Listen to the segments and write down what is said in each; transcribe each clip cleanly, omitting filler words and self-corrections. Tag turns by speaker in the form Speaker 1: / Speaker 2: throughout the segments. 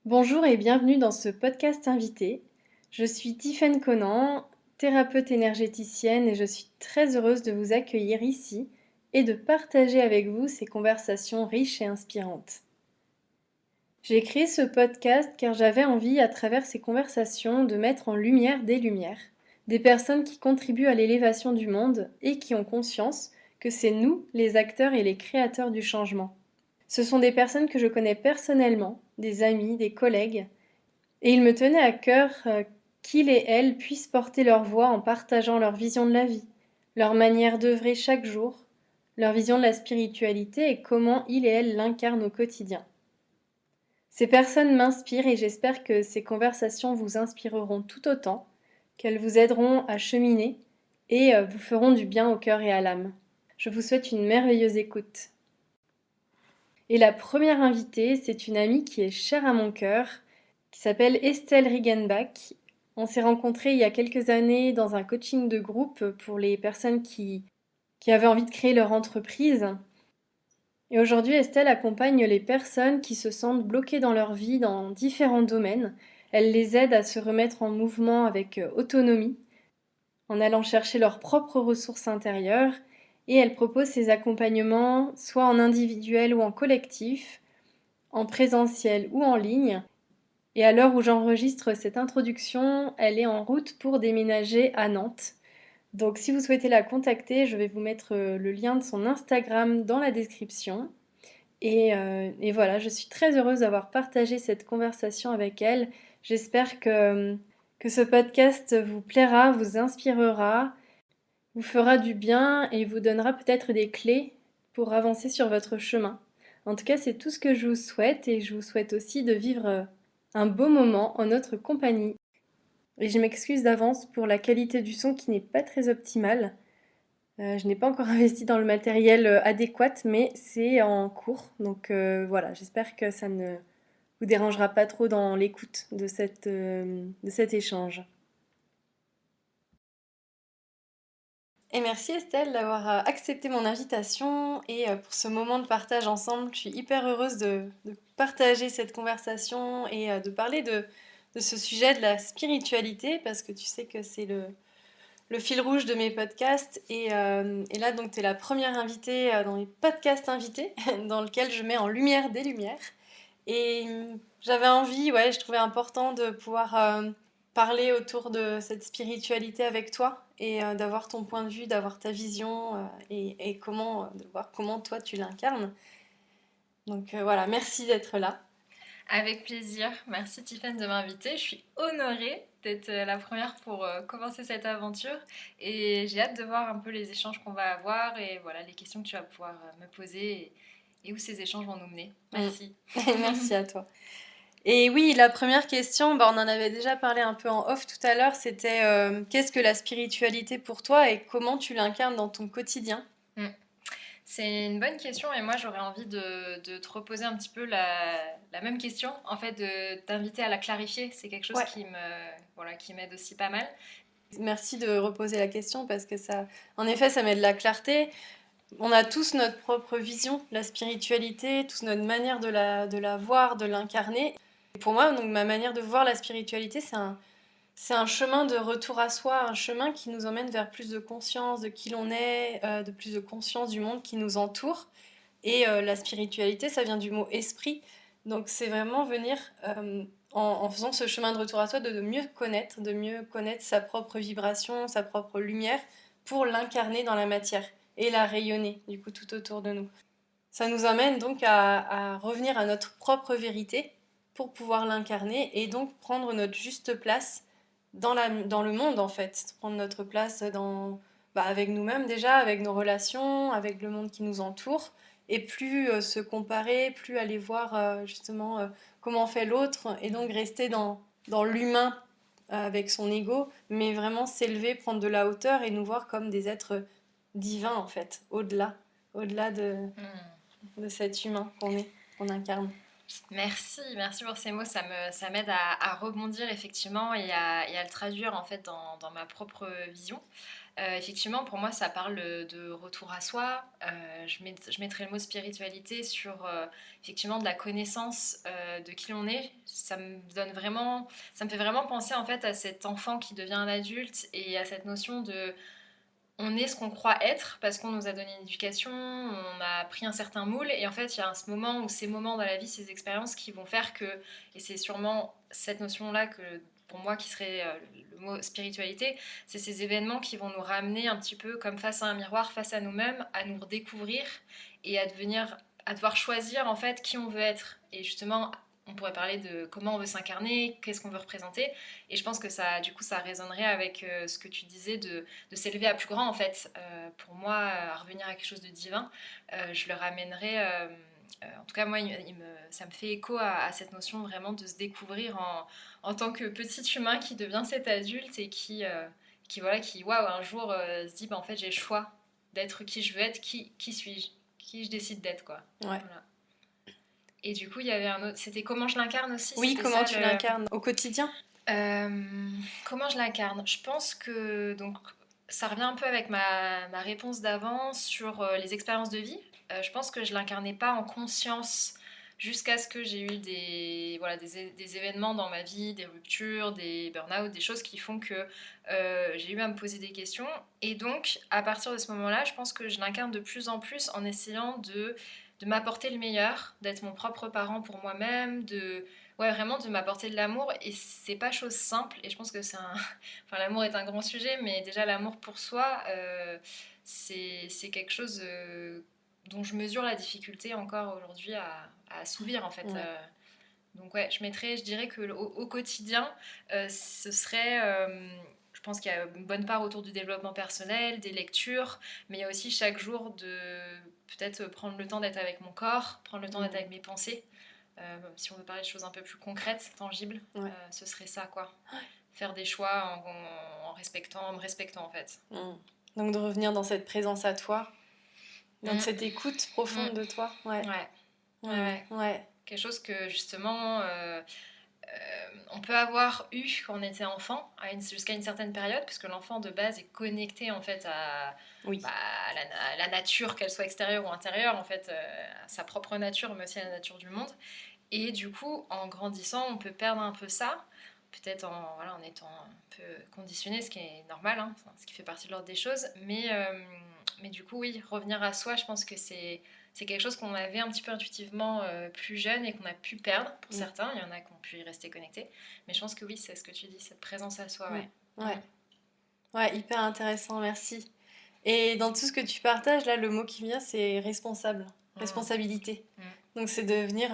Speaker 1: Bonjour et bienvenue dans ce podcast invité. Je suis Tiffaine Conan, thérapeute énergéticienne et je suis très heureuse de vous accueillir ici et de partager avec vous ces conversations riches et inspirantes. J'ai créé ce podcast car j'avais envie, à travers ces conversations, de mettre en lumière des personnes qui contribuent à l'élévation du monde et qui ont conscience que c'est nous, les acteurs et les créateurs du changement. Ce sont des personnes que je connais personnellement, des amis, des collègues, et il me tenait à cœur qu'ils et elles puissent porter leur voix en partageant leur vision de la vie, leur manière d'œuvrer chaque jour, leur vision de la spiritualité et comment ils et elles l'incarnent au quotidien. Ces personnes m'inspirent et j'espère que ces conversations vous inspireront tout autant, qu'elles vous aideront à cheminer et vous feront du bien au cœur et à l'âme. Je vous souhaite une merveilleuse écoute. Et la première invitée, c'est une amie qui est chère à mon cœur, qui s'appelle Estelle Riegenbach. On s'est rencontrés il y a quelques années dans un coaching de groupe pour les personnes qui avaient envie de créer leur entreprise. Et aujourd'hui, Estelle accompagne les personnes qui se sentent bloquées dans leur vie dans différents domaines. Elle les aide à se remettre en mouvement avec autonomie, en allant chercher leurs propres ressources intérieures. Et elle propose ces accompagnements soit en individuel ou en collectif, en présentiel ou en ligne. Et à l'heure où j'enregistre cette introduction, elle est en route pour déménager à Nantes. Donc si vous souhaitez la contacter, je vais vous mettre le lien de son Instagram dans la description. Et voilà, je suis très heureuse d'avoir partagé cette conversation avec elle. J'espère que ce podcast vous plaira, vous inspirera, vous fera du bien et vous donnera peut-être des clés pour avancer sur votre chemin. En tout cas, c'est tout ce que je vous souhaite et je vous souhaite aussi de vivre un beau moment en notre compagnie. Et je m'excuse d'avance pour la qualité du son qui n'est pas très optimale. Je n'ai pas encore investi dans le matériel adéquat, mais c'est en cours. Donc voilà, j'espère que ça ne vous dérangera pas trop dans l'écoute de cet échange. Et merci Estelle d'avoir accepté mon invitation et pour ce moment de partage ensemble. Je suis hyper heureuse de partager cette conversation et de parler de ce sujet de la spiritualité parce que tu sais que c'est le fil rouge de mes podcasts. Et là, donc, tu es la première invitée dans les podcasts invités dans lequel je mets en lumière des lumières. Et j'avais envie, ouais, je trouvais important de pouvoir parler autour de cette spiritualité avec toi et d'avoir ton point de vue, d'avoir ta vision et comment, de voir comment toi tu l'incarnes. Donc voilà, merci d'être là.
Speaker 2: Avec plaisir. Merci Tiffany de m'inviter. Je suis honorée d'être la première pour commencer cette aventure et j'ai hâte de voir un peu les échanges qu'on va avoir et voilà les questions que tu vas pouvoir me poser et où ces échanges vont nous mener. Merci.
Speaker 1: Merci à toi. Et oui, la première question, bah, on en avait déjà parlé un peu en off tout à l'heure, c'était qu'est-ce que la spiritualité pour toi et comment tu l'incarnes dans ton quotidien?
Speaker 2: Mm. C'est une bonne question et moi j'aurais envie de te reposer un petit peu la même question, en fait de t'inviter à la clarifier. C'est quelque chose
Speaker 1: Ouais,
Speaker 2: voilà, qui m'aide aussi pas mal.
Speaker 1: merci de reposer la question parce que ça, en effet, ça met de la clarté. On a tous notre propre vision de la spiritualité, tous notre manière de la voir, de l'incarner. Et pour moi, donc, ma manière de voir la spiritualité, c'est un chemin de retour à soi, un chemin qui nous emmène vers plus de conscience de qui l'on est, de plus de conscience du monde qui nous entoure. Et la spiritualité, ça vient du mot esprit. Donc c'est vraiment venir, en faisant ce chemin de retour à soi, de mieux connaître sa propre vibration, sa propre lumière, pour l'incarner dans la matière et la rayonner, du coup, tout autour de nous. Ça nous amène donc à revenir à notre propre vérité pour pouvoir l'incarner et donc prendre notre juste place dans le monde, en fait. Prendre notre place avec nous-mêmes déjà, avec nos relations, avec le monde qui nous entoure. Et plus se comparer, plus aller voir justement comment fait l'autre. Et donc rester dans l'humain avec son ego, mais vraiment s'élever, prendre de la hauteur et nous voir comme des êtres divins, en fait, au-delà
Speaker 2: Mm.
Speaker 1: de cet humain qu'on incarne.
Speaker 2: Merci pour ces mots, ça m'aide à rebondir effectivement et à le traduire en fait dans ma propre vision. Effectivement, pour moi, ça parle de retour à soi. Je mettrais le mot spiritualité sur effectivement de la connaissance de qui l'on est. Ça me fait vraiment penser en fait à cet enfant qui devient un adulte et à cette notion de on est ce qu'on croit être parce qu'on nous a donné une éducation, on a pris un certain moule et en fait il y a ce moment ou ces moments dans la vie, ces expériences qui vont faire que, et c'est sûrement cette notion-là que pour moi qui serait le mot spiritualité, c'est ces événements qui vont nous ramener un petit peu comme face à un miroir, face à nous-mêmes, à nous redécouvrir et à devoir choisir en fait qui on veut être. Et justement, on pourrait parler de comment on veut s'incarner, qu'est-ce qu'on veut représenter. Et je pense que ça, du coup, ça résonnerait avec ce que tu disais de s'élever à plus grand, en fait. Pour moi, à revenir à quelque chose de divin, je le ramènerais... en tout cas, moi, ça me fait écho à cette notion vraiment de se découvrir en tant que petit humain qui devient cet adulte et qui waouh, un jour se dit, bah, en fait, j'ai le choix d'être qui je veux être, qui suis-je, qui je décide d'être, quoi.
Speaker 1: Ouais.
Speaker 2: Voilà. Et du coup, il y avait un autre. C'était comment je l'incarne aussi.
Speaker 1: Oui,
Speaker 2: c'était
Speaker 1: comment
Speaker 2: ça,
Speaker 1: tu l'incarnes au quotidien?
Speaker 2: Comment je l'incarne? Je pense que donc ça revient un peu avec ma réponse d'avant sur les expériences de vie. Je pense que je l'incarnais pas en conscience jusqu'à ce que j'ai eu des événements dans ma vie, des ruptures, des burn-out, des choses qui font que j'ai eu à me poser des questions. Et donc, à partir de ce moment-là, je pense que je l'incarne de plus en plus en essayant de m'apporter le meilleur, d'être mon propre parent pour moi-même, ouais, vraiment de m'apporter de l'amour. Et c'est pas chose simple. Et je pense que enfin, l'amour est un grand sujet, mais déjà l'amour pour soi, c'est quelque chose dont je mesure la difficulté encore aujourd'hui à assouvir en fait.
Speaker 1: Ouais.
Speaker 2: Donc ouais, je dirais que au quotidien, ce serait, je pense qu'il y a une bonne part autour du développement personnel, des lectures, mais il y a aussi chaque jour de peut-être prendre le temps d'être avec mon corps, prendre le temps d'être avec mes pensées. Si on veut parler de choses un peu plus concrètes, tangibles,
Speaker 1: Ouais.
Speaker 2: ce serait ça, quoi. Faire des choix en me respectant, en fait.
Speaker 1: Donc de revenir dans cette présence à toi, dans cette écoute profonde de toi. Ouais.
Speaker 2: Ouais. Quelque chose que, justement, on peut avoir eu quand on était enfant, jusqu'à une certaine période, puisque l'enfant de base est connecté, en fait, à la nature, qu'elle soit extérieure ou intérieure, en fait, à sa propre nature, mais aussi à la nature du monde. Et du coup, en grandissant, on peut perdre un peu ça, peut-être en étant un peu conditionné, ce qui est normal, hein, ce qui fait partie de l'ordre des choses. Mais du coup, oui, revenir à soi, je pense que c'est quelque chose qu'on avait un petit peu intuitivement plus jeune et qu'on a pu perdre pour certains. Il y en a qui ont pu y rester connectés. Mais je pense que oui, c'est ce que tu dis, cette présence à soi.
Speaker 1: Ouais, hyper intéressant, merci. Et dans tout ce que tu partages, là, le mot qui vient, c'est responsable, responsabilité. Donc c'est de venir,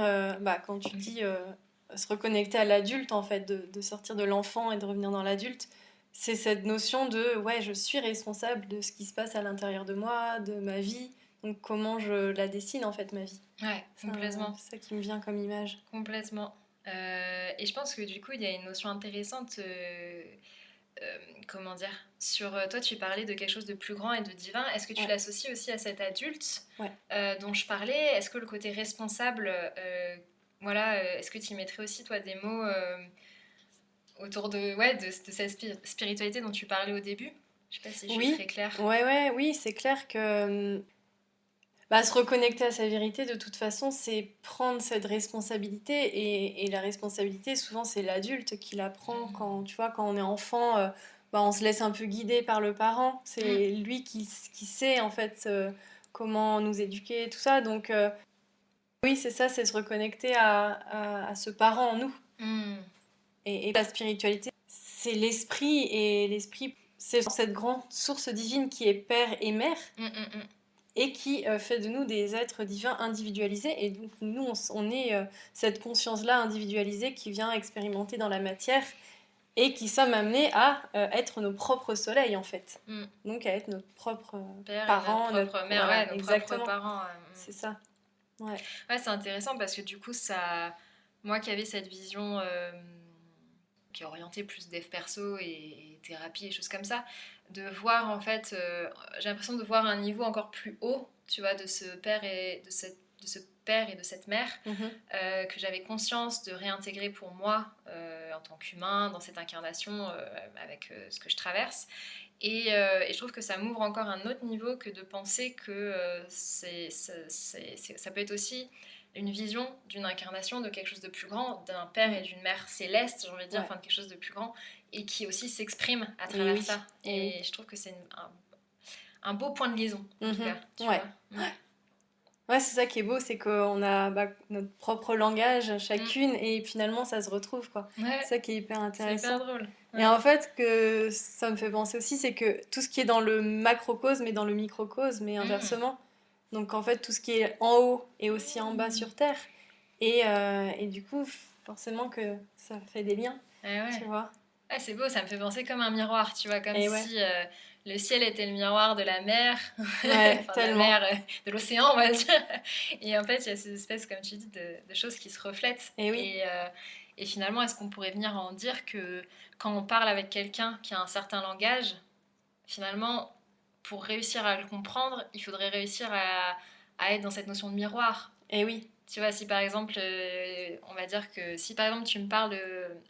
Speaker 1: quand tu dis se reconnecter à l'adulte, en fait, de sortir de l'enfant et de revenir dans l'adulte, c'est cette notion de, ouais, je suis responsable de ce qui se passe à l'intérieur de moi, de ma vie, donc comment je la dessine, en fait, ma vie.
Speaker 2: Ouais, complètement.
Speaker 1: C'est ça qui me vient comme image.
Speaker 2: Complètement. Et je pense que du coup, il y a une notion intéressante comment dire, toi tu parlais de quelque chose de plus grand et de divin. Est-ce que tu l'associes aussi à cet adulte dont je parlais? Est-ce que le côté responsable, est-ce que tu y mettrais aussi toi des mots autour de cette spiritualité dont tu parlais au début? Je sais pas si je suis très claire.
Speaker 1: Oui, c'est clair que se reconnecter à sa vérité, de toute façon, c'est prendre cette responsabilité. Et la responsabilité, souvent, c'est l'adulte qui la prend. Quand, tu vois, quand on est enfant, on se laisse un peu guider par le parent. C'est lui qui sait, en fait, comment nous éduquer, tout ça. Donc, oui, c'est ça, c'est se reconnecter à ce parent en nous. Et la spiritualité, c'est l'esprit. Et l'esprit, c'est cette grande source divine qui est père et mère. Et qui fait de nous des êtres divins individualisés. Et donc, nous, on est cette conscience-là individualisée qui vient expérimenter dans la matière et qui sommes amenés à être nos propres soleils, en fait. Donc, à être notre propre parent,
Speaker 2: notre propre mère, nos propres parents.
Speaker 1: C'est ça.
Speaker 2: Ouais, c'est intéressant parce que du coup, moi qui avais cette vision qui est orientée plus dev perso et thérapie et choses comme ça, de voir en fait, j'ai l'impression de voir un niveau encore plus haut, tu vois, de ce père et de ce père et de cette mère,
Speaker 1: Mhm.
Speaker 2: que j'avais conscience de réintégrer pour moi en tant qu'humain dans cette incarnation avec ce que je traverse. Et je trouve que ça m'ouvre encore un autre niveau que de penser que ça peut être aussi une vision d'une incarnation de quelque chose de plus grand, d'un père et d'une mère céleste, j'ai envie de dire, enfin de quelque chose de plus grand, et qui aussi s'exprime à travers ça. Et je trouve que c'est un beau point de liaison, en tout cas, tu vois.
Speaker 1: Ouais, c'est ça qui est beau, c'est qu'on a notre propre langage chacune et finalement ça se retrouve, quoi.
Speaker 2: Ouais.
Speaker 1: C'est ça qui est hyper intéressant.
Speaker 2: C'est hyper drôle.
Speaker 1: Et en fait, que ça me fait penser aussi, c'est que tout ce qui est dans le macrocosme est dans le microcosme et inversement. Donc en fait, tout ce qui est en haut est aussi en bas sur Terre. Et du coup, forcément que ça fait des liens, tu vois.
Speaker 2: Ah, c'est beau, ça me fait penser comme un miroir, tu vois, comme si le ciel était le miroir de la mer,
Speaker 1: ouais,
Speaker 2: enfin, de la mer, de l'océan, on va dire. Et en fait, il y a ces espèces, comme tu dis, de choses qui se reflètent. Et finalement, est-ce qu'on pourrait venir en dire que quand on parle avec quelqu'un qui a un certain langage, finalement, pour réussir à le comprendre, il faudrait réussir à être dans cette notion de miroir.
Speaker 1: Et oui.
Speaker 2: Tu vois, si par exemple, on va dire que si par exemple tu me parles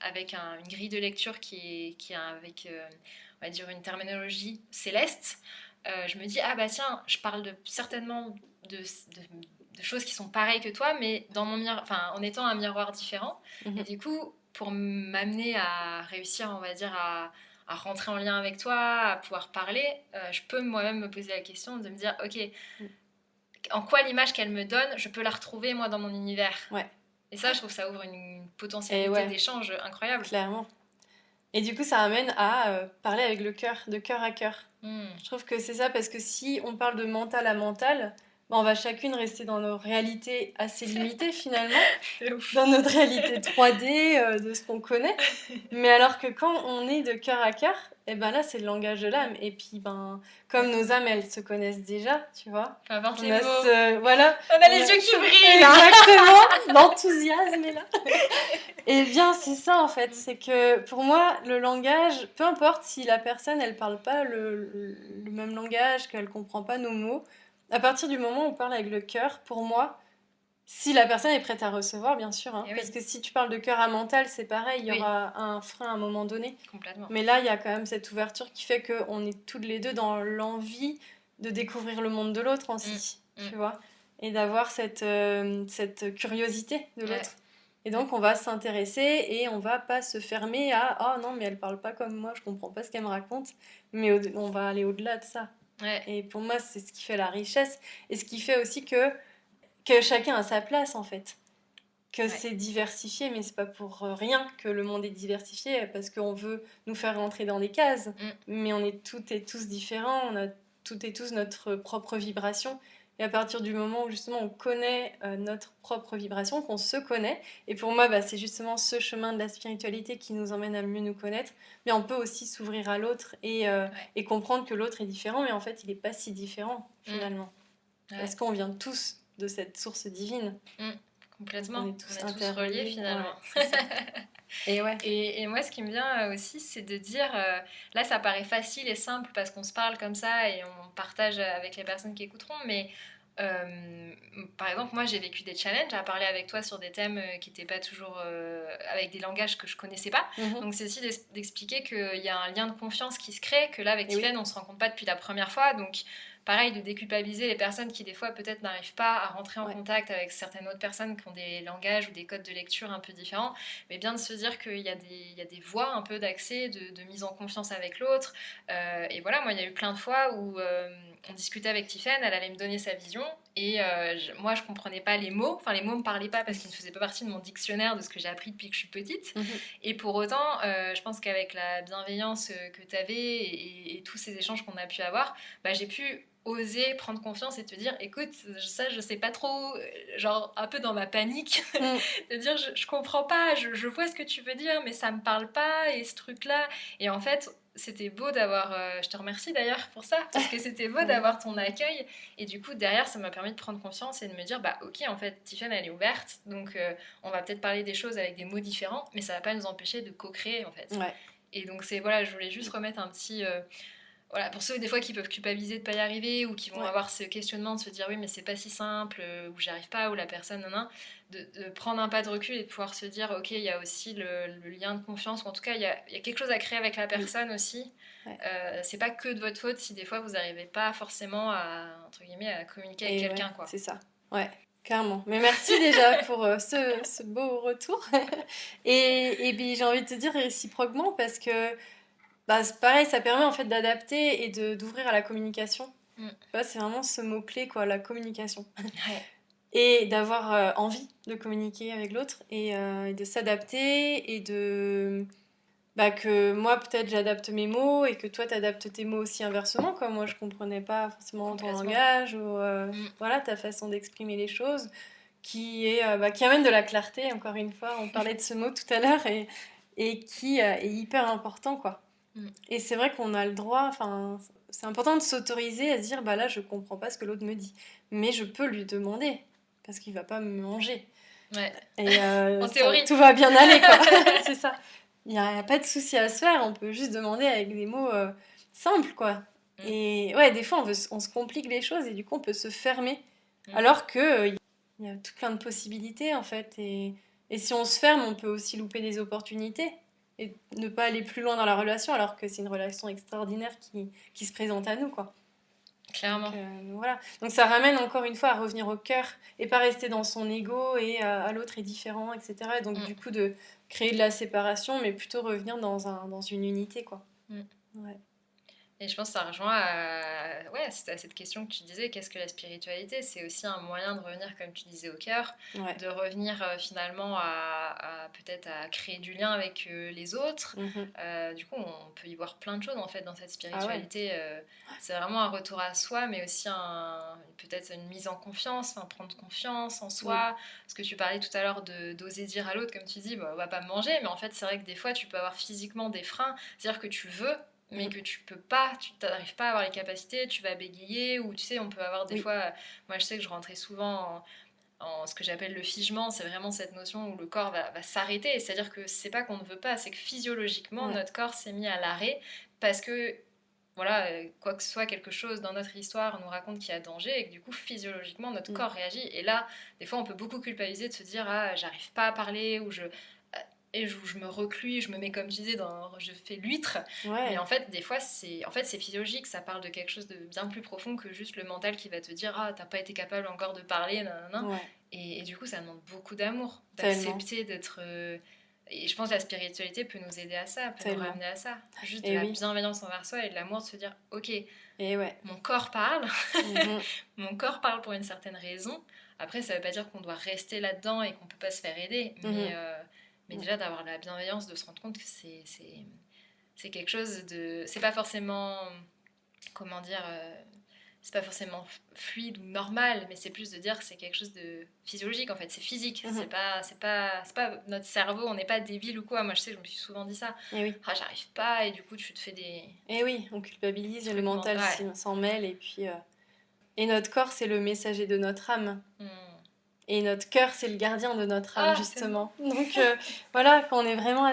Speaker 2: avec une grille de lecture qui est avec, on va dire, une terminologie céleste, je me dis, ah bah tiens, je parle certainement de choses qui sont pareilles que toi, mais dans mon en étant un miroir différent. Et du coup, pour m'amener à réussir, on va dire, à rentrer en lien avec toi, à pouvoir parler, je peux moi-même me poser la question de me dire, ok, en quoi l'image qu'elle me donne, je peux la retrouver moi dans mon univers.
Speaker 1: Ouais.
Speaker 2: Et ça, je trouve que ça ouvre une potentialité d'échange incroyable.
Speaker 1: Clairement. Et du coup, ça amène à parler avec le cœur, de cœur à cœur. Je trouve que c'est ça, parce que si on parle de mental à mental, on va chacune rester dans nos réalités assez limitées finalement, dans notre réalité 3D, de ce qu'on connaît. Mais alors que quand on est de cœur à cœur, et ben là c'est le langage de l'âme. Et puis comme nos âmes elles se connaissent déjà, tu vois.
Speaker 2: On a
Speaker 1: les mots. Voilà.
Speaker 2: On a les yeux qui brillent.
Speaker 1: Exactement. L'enthousiasme est là. Et bien c'est ça en fait, c'est que pour moi le langage, peu importe si la personne elle parle pas le même langage, qu'elle comprend pas nos mots. À partir du moment où on parle avec le cœur, pour moi, si la personne est prête à recevoir, bien sûr, parce que si tu parles de cœur à mental, c'est pareil, il y aura un frein à un moment donné.
Speaker 2: Complètement.
Speaker 1: Mais là, il y a quand même cette ouverture qui fait qu'on est toutes les deux dans l'envie de découvrir le monde de l'autre aussi, tu vois, et d'avoir cette curiosité de l'autre. Et donc, on va s'intéresser et on va pas se fermer à « Oh non, mais elle parle pas comme moi, je comprends pas ce qu'elle me raconte. » Mais on va aller au-delà de ça. Et pour moi, c'est ce qui fait la richesse et ce qui fait aussi que chacun a sa place en fait. Que c'est diversifié, mais c'est pas pour rien que le monde est diversifié, parce qu'on veut nous faire rentrer dans des cases. Mais on est toutes et tous différents, on a toutes et tous notre propre vibration. Et à partir du moment où justement on connaît notre propre vibration, qu'on se connaît, et pour moi c'est justement ce chemin de la spiritualité qui nous emmène à mieux nous connaître, mais on peut aussi s'ouvrir à l'autre et comprendre que l'autre est différent, mais en fait il n'est pas si différent finalement. Parce qu'on vient tous de cette source divine.
Speaker 2: Complètement, on est tous reliés finalement. Et moi, ce qui me vient aussi, c'est de dire, là ça paraît facile et simple parce qu'on se parle comme ça et on partage avec les personnes qui écouteront, mais par exemple, moi j'ai vécu des challenges à parler avec toi sur des thèmes qui n'étaient pas toujours avec des langages que je connaissais pas. Donc c'est aussi d'expliquer qu'il y a un lien de confiance qui se crée, que là avec Tiffaine on se rencontre pas depuis la première fois, donc pareil, de déculpabiliser les personnes qui des fois peut-être n'arrivent pas à rentrer en contact avec certaines autres personnes qui ont des langages ou des codes de lecture un peu différents, mais bien de se dire qu'il y a des voies un peu d'accès, de mise en confiance avec l'autre. Et voilà, moi il y a eu plein de fois où on discutait avec Tiffaine, elle allait me donner sa vision et moi je comprenais pas les mots, enfin les mots me parlaient pas parce qu'ils ne faisaient pas partie de mon dictionnaire de ce que j'ai appris depuis que je suis petite. Et pour autant, je pense qu'avec la bienveillance que tu avais et tous ces échanges qu'on a pu avoir, j'ai pu oser prendre confiance et te dire écoute, ça je sais pas trop, genre un peu dans ma panique de dire je comprends pas, je vois ce que tu veux dire mais ça me parle pas et ce truc là, et en fait c'était beau d'avoir, je te remercie d'ailleurs pour ça, parce que c'était beau d'avoir ton accueil, et du coup derrière ça m'a permis de prendre confiance et de me dire ok en fait Tiffaine elle est ouverte, donc on va peut-être parler des choses avec des mots différents mais ça va pas nous empêcher de co-créer en fait. Et donc c'est voilà, je voulais juste remettre un petit voilà, pour ceux des fois qui peuvent culpabiliser de pas y arriver ou qui vont
Speaker 1: Ouais.
Speaker 2: avoir ce questionnement de se dire oui mais c'est pas si simple ou j'y arrive pas ou la personne non non de prendre un pas de recul et de pouvoir se dire ok il y a aussi le lien de confiance ou en tout cas il y a quelque chose à créer avec la
Speaker 1: Oui.
Speaker 2: personne aussi.
Speaker 1: Ouais.
Speaker 2: C'est pas que de votre faute si des fois vous n'arrivez pas forcément à entre guillemets à communiquer avec
Speaker 1: Et
Speaker 2: quelqu'un
Speaker 1: ouais,
Speaker 2: quoi.
Speaker 1: c'est ça. Ouais, clairement. Mais merci déjà pour ce beau retour. Et puis j'ai envie de te dire réciproquement parce que bah, c'est pareil, ça permet en fait d'adapter et d'ouvrir à la communication.
Speaker 2: Mm.
Speaker 1: Tu vois, c'est vraiment ce mot-clé, quoi, la communication.
Speaker 2: Ouais.
Speaker 1: Et d'avoir envie de communiquer avec l'autre et de s'adapter et de... Bah, que moi, peut-être, j'adapte mes mots et que toi, t'adaptes tes mots aussi inversement, quoi. Moi, je comprenais pas forcément ton
Speaker 2: Complètement.
Speaker 1: langage ou
Speaker 2: Mm.
Speaker 1: voilà, ta façon d'exprimer les choses qui amène de la clarté, encore une fois. On parlait de ce mot tout à l'heure et qui est hyper important, quoi.
Speaker 2: Mm.
Speaker 1: Et c'est vrai qu'on a le droit, enfin, c'est important de s'autoriser à se dire, bah là, je comprends pas ce que l'autre me dit, mais je peux lui demander parce qu'il va pas me manger.
Speaker 2: Ouais.
Speaker 1: Et
Speaker 2: En théorie.
Speaker 1: tout va bien aller, quoi. C'est ça. Il n'y a pas de souci à se faire, on peut juste demander avec des mots simples, quoi.
Speaker 2: Mm.
Speaker 1: Et ouais, des fois, on se complique les choses et du coup, on peut se fermer.
Speaker 2: Mm.
Speaker 1: Alors que il y a tout plein de possibilités, en fait. Et si on se ferme, on peut aussi louper des opportunités et ne pas aller plus loin dans la relation, alors que c'est une relation extraordinaire qui se présente à nous, quoi.
Speaker 2: Clairement.
Speaker 1: Donc, voilà. Donc ça ramène encore une fois à revenir au cœur et pas rester dans son ego et à l'autre est différent, etc. Et donc
Speaker 2: Mm.
Speaker 1: du coup de créer de la séparation, mais plutôt revenir dans une unité, quoi.
Speaker 2: Mm.
Speaker 1: Ouais.
Speaker 2: Et je pense que ça rejoint à cette question que tu disais, qu'est-ce que la spiritualité? C'est aussi un moyen de revenir, comme tu disais, au cœur,
Speaker 1: Ouais.
Speaker 2: de revenir finalement peut-être à créer du lien avec les autres. Du coup, on peut y voir plein de choses en fait dans cette spiritualité. C'est vraiment un retour à soi, mais aussi peut-être une mise en confiance, enfin, prendre confiance en soi. Parce que tu parlais tout à l'heure d'oser dire à l'autre, comme tu dis, bah, on va pas me manger, mais en fait, c'est vrai que des fois, tu peux avoir physiquement des freins, c'est-à-dire que tu veux mais que tu peux pas, tu n'arrives pas à avoir les capacités, tu vas bégayer, ou tu sais, on peut avoir des fois, moi je sais que je rentrais souvent en ce que j'appelle le figement, c'est vraiment cette notion où le corps va s'arrêter, c'est-à-dire que c'est pas qu'on ne veut pas, c'est que physiologiquement notre corps s'est mis à l'arrêt parce que voilà, quoi que ce soit, quelque chose dans notre histoire nous raconte qu'il y a danger et que du coup physiologiquement notre corps réagit. Et là, des fois on peut beaucoup culpabiliser de se dire ah j'arrive pas à parler ou je me reclus, je me mets comme tu disais, je fais l'huître.
Speaker 1: Ouais.
Speaker 2: Mais en fait, des fois, c'est physiologique, ça parle de quelque chose de bien plus profond que juste le mental qui va te dire ah t'as pas été capable encore de parler, nanana.
Speaker 1: Ouais.
Speaker 2: Et du coup, ça demande beaucoup d'amour,
Speaker 1: Tellement.
Speaker 2: d'accepter d'être. Et je pense que la spiritualité peut nous aider à ça, peut
Speaker 1: Tellement.
Speaker 2: nous ramener à ça. Juste de
Speaker 1: Et
Speaker 2: la
Speaker 1: oui.
Speaker 2: bienveillance envers soi et de l'amour, de se dire ok,
Speaker 1: Et ouais.
Speaker 2: mon corps parle, mon corps parle pour une certaine raison. Après, ça veut pas dire qu'on doit rester là-dedans et qu'on peut pas se faire aider, mais déjà d'avoir la bienveillance, de se rendre compte que c'est quelque chose de... C'est pas forcément... Comment dire c'est pas forcément fluide ou normal, mais c'est plus de dire que c'est quelque chose de physiologique en fait, c'est physique, c'est pas notre cerveau, on n'est pas débile ou quoi. Moi je sais, je me suis souvent dit ça.
Speaker 1: Et oui.
Speaker 2: Ah j'arrive pas et du coup tu te fais des...
Speaker 1: Et oui, on culpabilise, le
Speaker 2: trucs
Speaker 1: mental s'en mêle et puis... Et notre corps c'est le messager de notre âme. Et notre cœur, c'est le gardien de notre âme, justement. Donc voilà, quand on est vraiment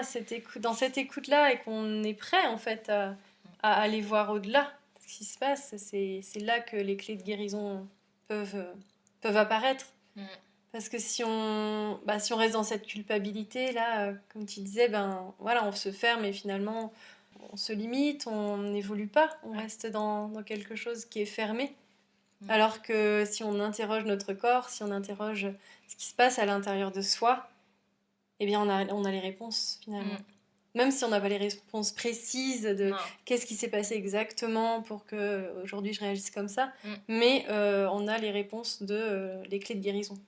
Speaker 1: dans cette écoute-là et qu'on est prêt, en fait, à aller voir au-delà de ce qui se passe, c'est là que les clés de guérison peuvent apparaître. Parce que si on reste dans cette culpabilité-là, comme tu disais, voilà, on se ferme et finalement, on se limite, on n'évolue pas, on reste dans quelque chose qui est fermé. Alors que si on interroge notre corps, si on interroge ce qui se passe à l'intérieur de soi, eh bien on a les réponses finalement. Même si on n'a pas les réponses précises de qu'est-ce qui s'est passé exactement pour que aujourd'hui je réagisse comme ça, mais on a les réponses les clés de guérison.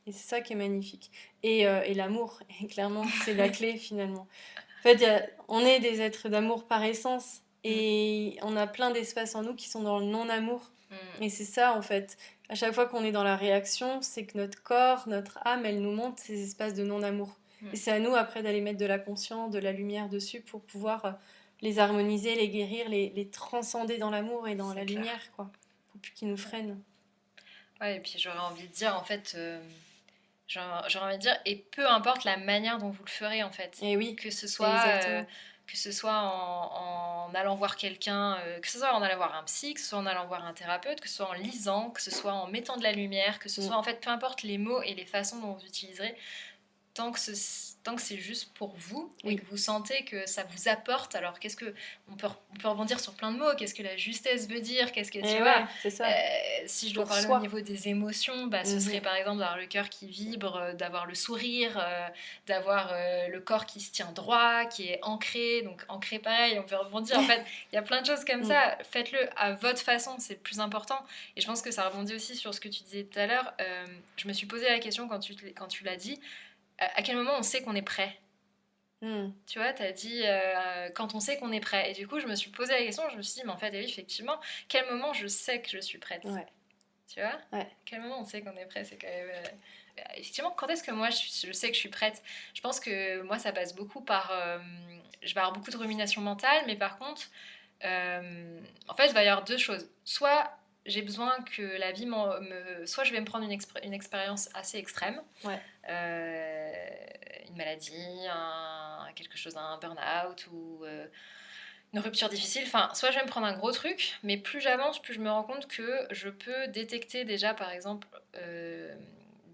Speaker 1: Et c'est ça qui est magnifique. Et l'amour, clairement, c'est la clé finalement. En fait, on est des êtres d'amour par essence et on a plein d'espaces en nous qui sont dans le non-amour. Et c'est ça en fait, à chaque fois qu'on est dans la réaction, c'est que notre corps, notre âme, elle nous montre ces espaces de non-amour. Et c'est à nous après d'aller mettre de la conscience, de la lumière dessus pour pouvoir les harmoniser, les guérir, les transcender dans l'amour et dans la lumière, quoi. Faut plus qu'ils nous freinent.
Speaker 2: Ouais, et puis j'aurais envie de dire en fait, j'aurais envie de dire, et peu importe la manière dont vous le ferez en fait.
Speaker 1: Et oui,
Speaker 2: que ce soit que ce soit en allant voir quelqu'un, que ce soit en allant voir un psy, que ce soit en allant voir un thérapeute, que ce soit en lisant, que ce soit en mettant de la lumière, que ce soit en fait, peu importe les mots et les façons dont vous utiliserez, tant que c'est juste pour vous et que vous sentez que ça vous apporte, alors qu'est-ce que on peut rebondir sur plein de mots, qu'est-ce que la justesse veut dire, qu'est-ce que tu vois,
Speaker 1: c'est ça.
Speaker 2: si je dois parler au niveau des émotions, ce serait par exemple d'avoir le cœur qui vibre, d'avoir le sourire, d'avoir le corps qui se tient droit, qui est ancré, donc ancré pareil, on peut rebondir, en fait il y a plein de choses comme ça, faites-le à votre façon, c'est le plus important. Et je pense que ça rebondit aussi sur ce que tu disais tout à l'heure. Je me suis posé la question quand tu l'as dit, à quel moment on sait qu'on est prêt. Tu vois, t'as dit quand on sait qu'on est prêt. Et du coup, je me suis posé la question, je me suis dit, mais en fait, oui, effectivement, quel moment je sais que je suis prête. Tu vois, quel moment on sait qu'on est prêt, c'est quand même... effectivement, quand est-ce que moi, je sais que je suis prête? Je pense que moi, ça passe beaucoup par... je vais avoir beaucoup de rumination mentale, mais par contre, en fait, il va y avoir deux choses. Soit j'ai besoin que la vie soit je vais me prendre une expérience assez extrême, une maladie, quelque chose, un burn-out ou une rupture difficile, enfin, soit je vais me prendre un gros truc, mais plus j'avance, plus je me rends compte que je peux détecter déjà, par exemple,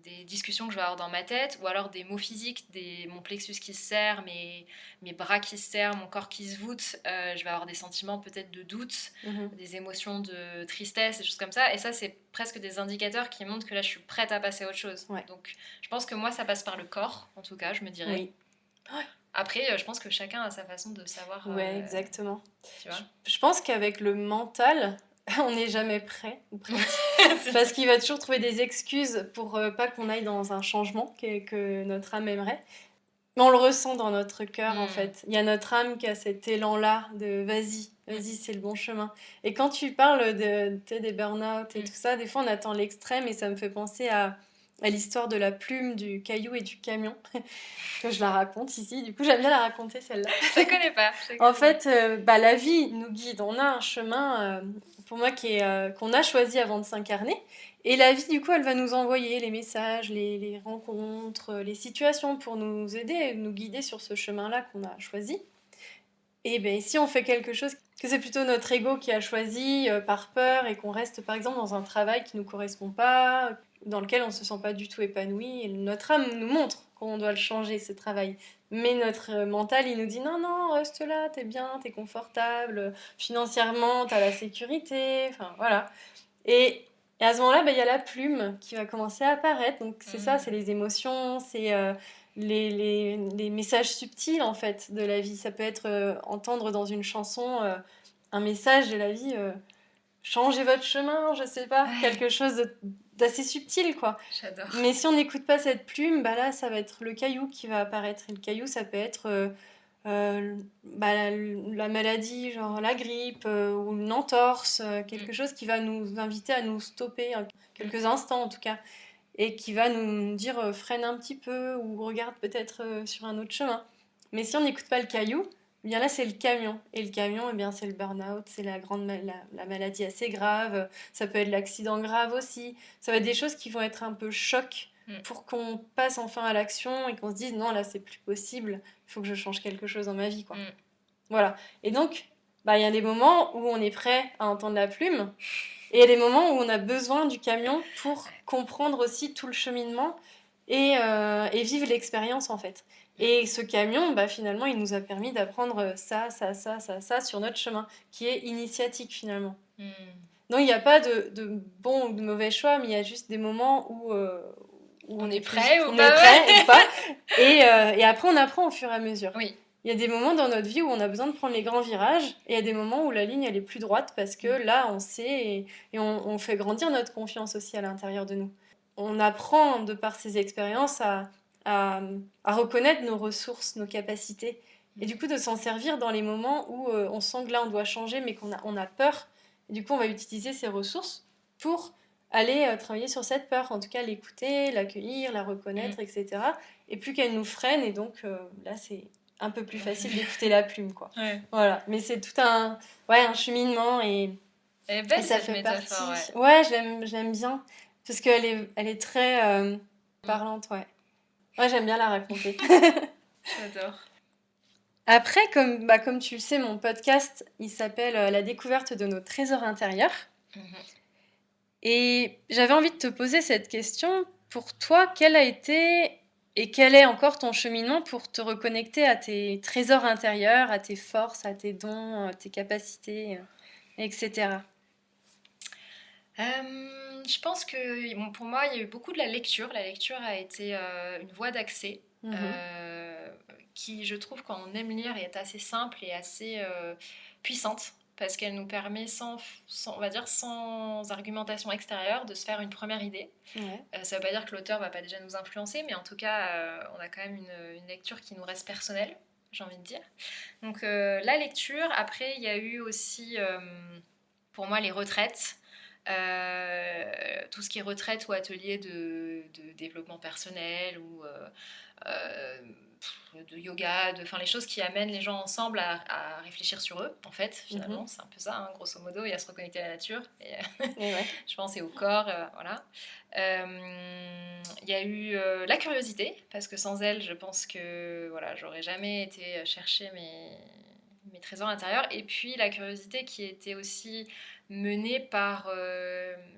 Speaker 2: des discussions que je vais avoir dans ma tête, ou alors des mots physiques, mon plexus qui se serre, mes bras qui se serrent, mon corps qui se voûte, je vais avoir des sentiments peut-être de doute, des émotions de tristesse, des choses comme ça, et ça c'est presque des indicateurs qui montrent que là je suis prête à passer à autre chose. Donc je pense que moi ça passe par le corps, en tout cas, je me dirais. Après, je pense que chacun a sa façon de savoir.
Speaker 1: Exactement.
Speaker 2: Tu vois,
Speaker 1: je pense qu'avec le mental, on n'est jamais prêt ou prête. Parce qu'il va toujours trouver des excuses pour pas qu'on aille dans un changement que notre âme aimerait. Mais on le ressent dans notre cœur, en fait. Il y a notre âme qui a cet élan-là de vas-y, c'est le bon chemin. Et quand tu parles des burn-out et tout ça, des fois on attend l'extrême et ça me fait penser à l'histoire de la plume, du caillou et du camion, que je la raconte ici. Du coup, j'aime bien la raconter, celle-là.
Speaker 2: Je ne connais pas.
Speaker 1: En fait, la vie nous guide. On a un chemin, pour moi, qu'on a choisi avant de s'incarner. Et la vie, du coup, elle va nous envoyer les messages, les rencontres, les situations pour nous aider, nous guider sur ce chemin-là qu'on a choisi. Et bien, si on fait quelque chose, que c'est plutôt notre ego qui a choisi par peur et qu'on reste, par exemple, dans un travail qui ne nous correspond pas, dans lequel on ne se sent pas du tout épanoui, et notre âme nous montre qu'on doit le changer, ce travail. Mais notre mental, il nous dit non, non, reste là, t'es bien, t'es confortable, financièrement, t'as la sécurité, enfin voilà. Et à ce moment-là, il y a la plume qui va commencer à apparaître. Donc c'est ça, c'est les émotions, c'est les messages subtils en fait de la vie. Ça peut être entendre dans une chanson un message de la vie, changez votre chemin, je sais pas, quelque chose d'assez subtil quoi.
Speaker 2: J'adore.
Speaker 1: Mais si on n'écoute pas cette plume, là ça va être le caillou qui va apparaître. Et le caillou, ça peut être la maladie, genre la grippe ou une entorse, quelque chose qui va nous inviter à nous stopper quelques instants en tout cas, et qui va nous dire freine un petit peu ou regarde peut-être sur un autre chemin. Mais si on n'écoute pas le caillou, eh bien là c'est le camion. Et le camion, eh bien, c'est le burn-out, c'est la maladie assez grave, ça peut être l'accident grave aussi. Ça va être des choses qui vont être un peu choc pour qu'on passe enfin à l'action et qu'on se dise non, là c'est plus possible, il faut que je change quelque chose dans ma vie quoi. Voilà. Et donc il y a des moments où on est prêt à entendre la plume et il y a des moments où on a besoin du camion pour comprendre aussi tout le cheminement et vivre l'expérience en fait. Et ce camion, finalement, il nous a permis d'apprendre ça sur notre chemin, qui est initiatique finalement. Donc il n'y a pas de bon ou de mauvais choix, mais il y a juste des moments où
Speaker 2: on est prêt ou
Speaker 1: pas. Et après, on apprend au fur et à mesure.
Speaker 2: Oui.
Speaker 1: Il y a des moments dans notre vie où on a besoin de prendre les grands virages, et il y a des moments où la ligne, elle est plus droite, parce que là, on sait, et on fait grandir notre confiance aussi à l'intérieur de nous. On apprend, de par ces expériences, à reconnaître nos ressources, nos capacités, et du coup, de s'en servir dans les moments où on sent que là, on doit changer, mais qu'on a peur. Et du coup, on va utiliser ces ressources pour aller travailler sur cette peur, en tout cas l'écouter, l'accueillir, la reconnaître, etc. Et plus qu'elle nous freine, et donc là c'est un peu plus facile d'écouter la plume, quoi. Voilà, mais c'est tout un cheminement et ça fait partie. Ouais, je l'aime bien parce qu'elle est très parlante, ouais. Ouais, j'aime bien la raconter.
Speaker 2: J'adore.
Speaker 1: Après, comme tu le sais, mon podcast, il s'appelle La découverte de nos trésors intérieurs.
Speaker 2: Mhm.
Speaker 1: Et j'avais envie de te poser cette question. Pour toi, quel a été et quel est encore ton cheminement pour te reconnecter à tes trésors intérieurs, à tes forces, à tes dons, à tes capacités, etc.
Speaker 2: Je pense que bon, pour moi, il y a eu beaucoup de la lecture. La lecture a été une voie d'accès
Speaker 1: Mhm.
Speaker 2: euh, qui, je trouve, quand on aime lire, est assez simple et assez puissante parce qu'elle nous permet, on va dire, sans argumentation extérieure, de se faire une première idée.
Speaker 1: Ouais.
Speaker 2: Ça ne veut pas dire que l'auteur ne va pas déjà nous influencer, mais en tout cas, on a quand même une lecture qui nous reste personnelle, j'ai envie de dire. Donc la lecture, après, il y a eu aussi, pour moi, les retraites. Tout ce qui est retraite ou atelier de développement personnel ou de yoga, enfin les choses qui amènent les gens ensemble à réfléchir sur eux, en fait, finalement,
Speaker 1: Mhm.
Speaker 2: c'est un peu ça, hein, grosso modo, et à se reconnecter à la nature, et,
Speaker 1: Et ouais.
Speaker 2: je pense, et au corps, voilà. Il y a eu la curiosité, parce que sans elle, je pense que voilà, j'aurais jamais été chercher mes trésors intérieurs, et puis la curiosité qui était aussi menée par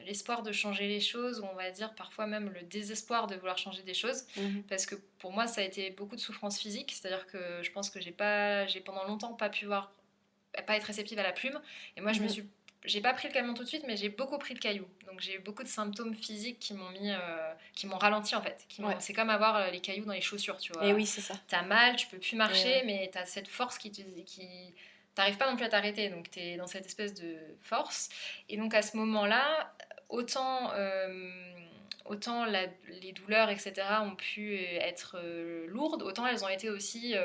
Speaker 2: l'espoir de changer les choses, ou on va dire parfois même le désespoir de vouloir changer des choses,
Speaker 1: Mhm.
Speaker 2: parce que pour moi ça a été beaucoup de souffrance physique, c'est-à-dire que je pense que j'ai pendant longtemps pas être réceptive à la plume, et moi
Speaker 1: Mhm.
Speaker 2: j'ai pas pris le camion tout de suite, mais j'ai beaucoup pris le caillou. Donc j'ai eu beaucoup de symptômes physiques qui m'ont ralenti en fait.
Speaker 1: Ouais.
Speaker 2: C'est comme avoir les cailloux dans les chaussures, tu
Speaker 1: Et
Speaker 2: vois.
Speaker 1: oui, c'est ça.
Speaker 2: T'as mal, tu peux plus
Speaker 1: Et
Speaker 2: marcher,
Speaker 1: ouais.
Speaker 2: mais t'as cette force qui t'arrives pas non plus à t'arrêter. Donc t'es dans cette espèce de force. Et donc à ce moment-là, autant les douleurs, etc., ont pu être lourdes, autant elles ont été aussi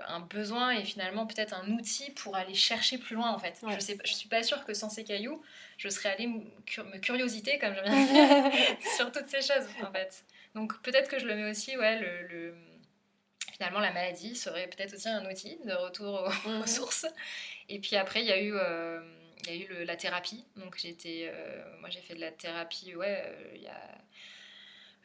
Speaker 2: un besoin et finalement peut-être un outil pour aller chercher plus loin en fait.
Speaker 1: Ouais.
Speaker 2: Je suis pas sûre que sans ces cailloux, je serais allée me curiositer, comme j'aime bien dire, sur toutes ces choses en fait. Donc peut-être que je le mets aussi, ouais, finalement la maladie serait peut-être aussi un outil de retour aux
Speaker 1: Mhm.
Speaker 2: sources. Et puis après, il y a eu la thérapie. Donc moi j'ai fait de la thérapie, ouais,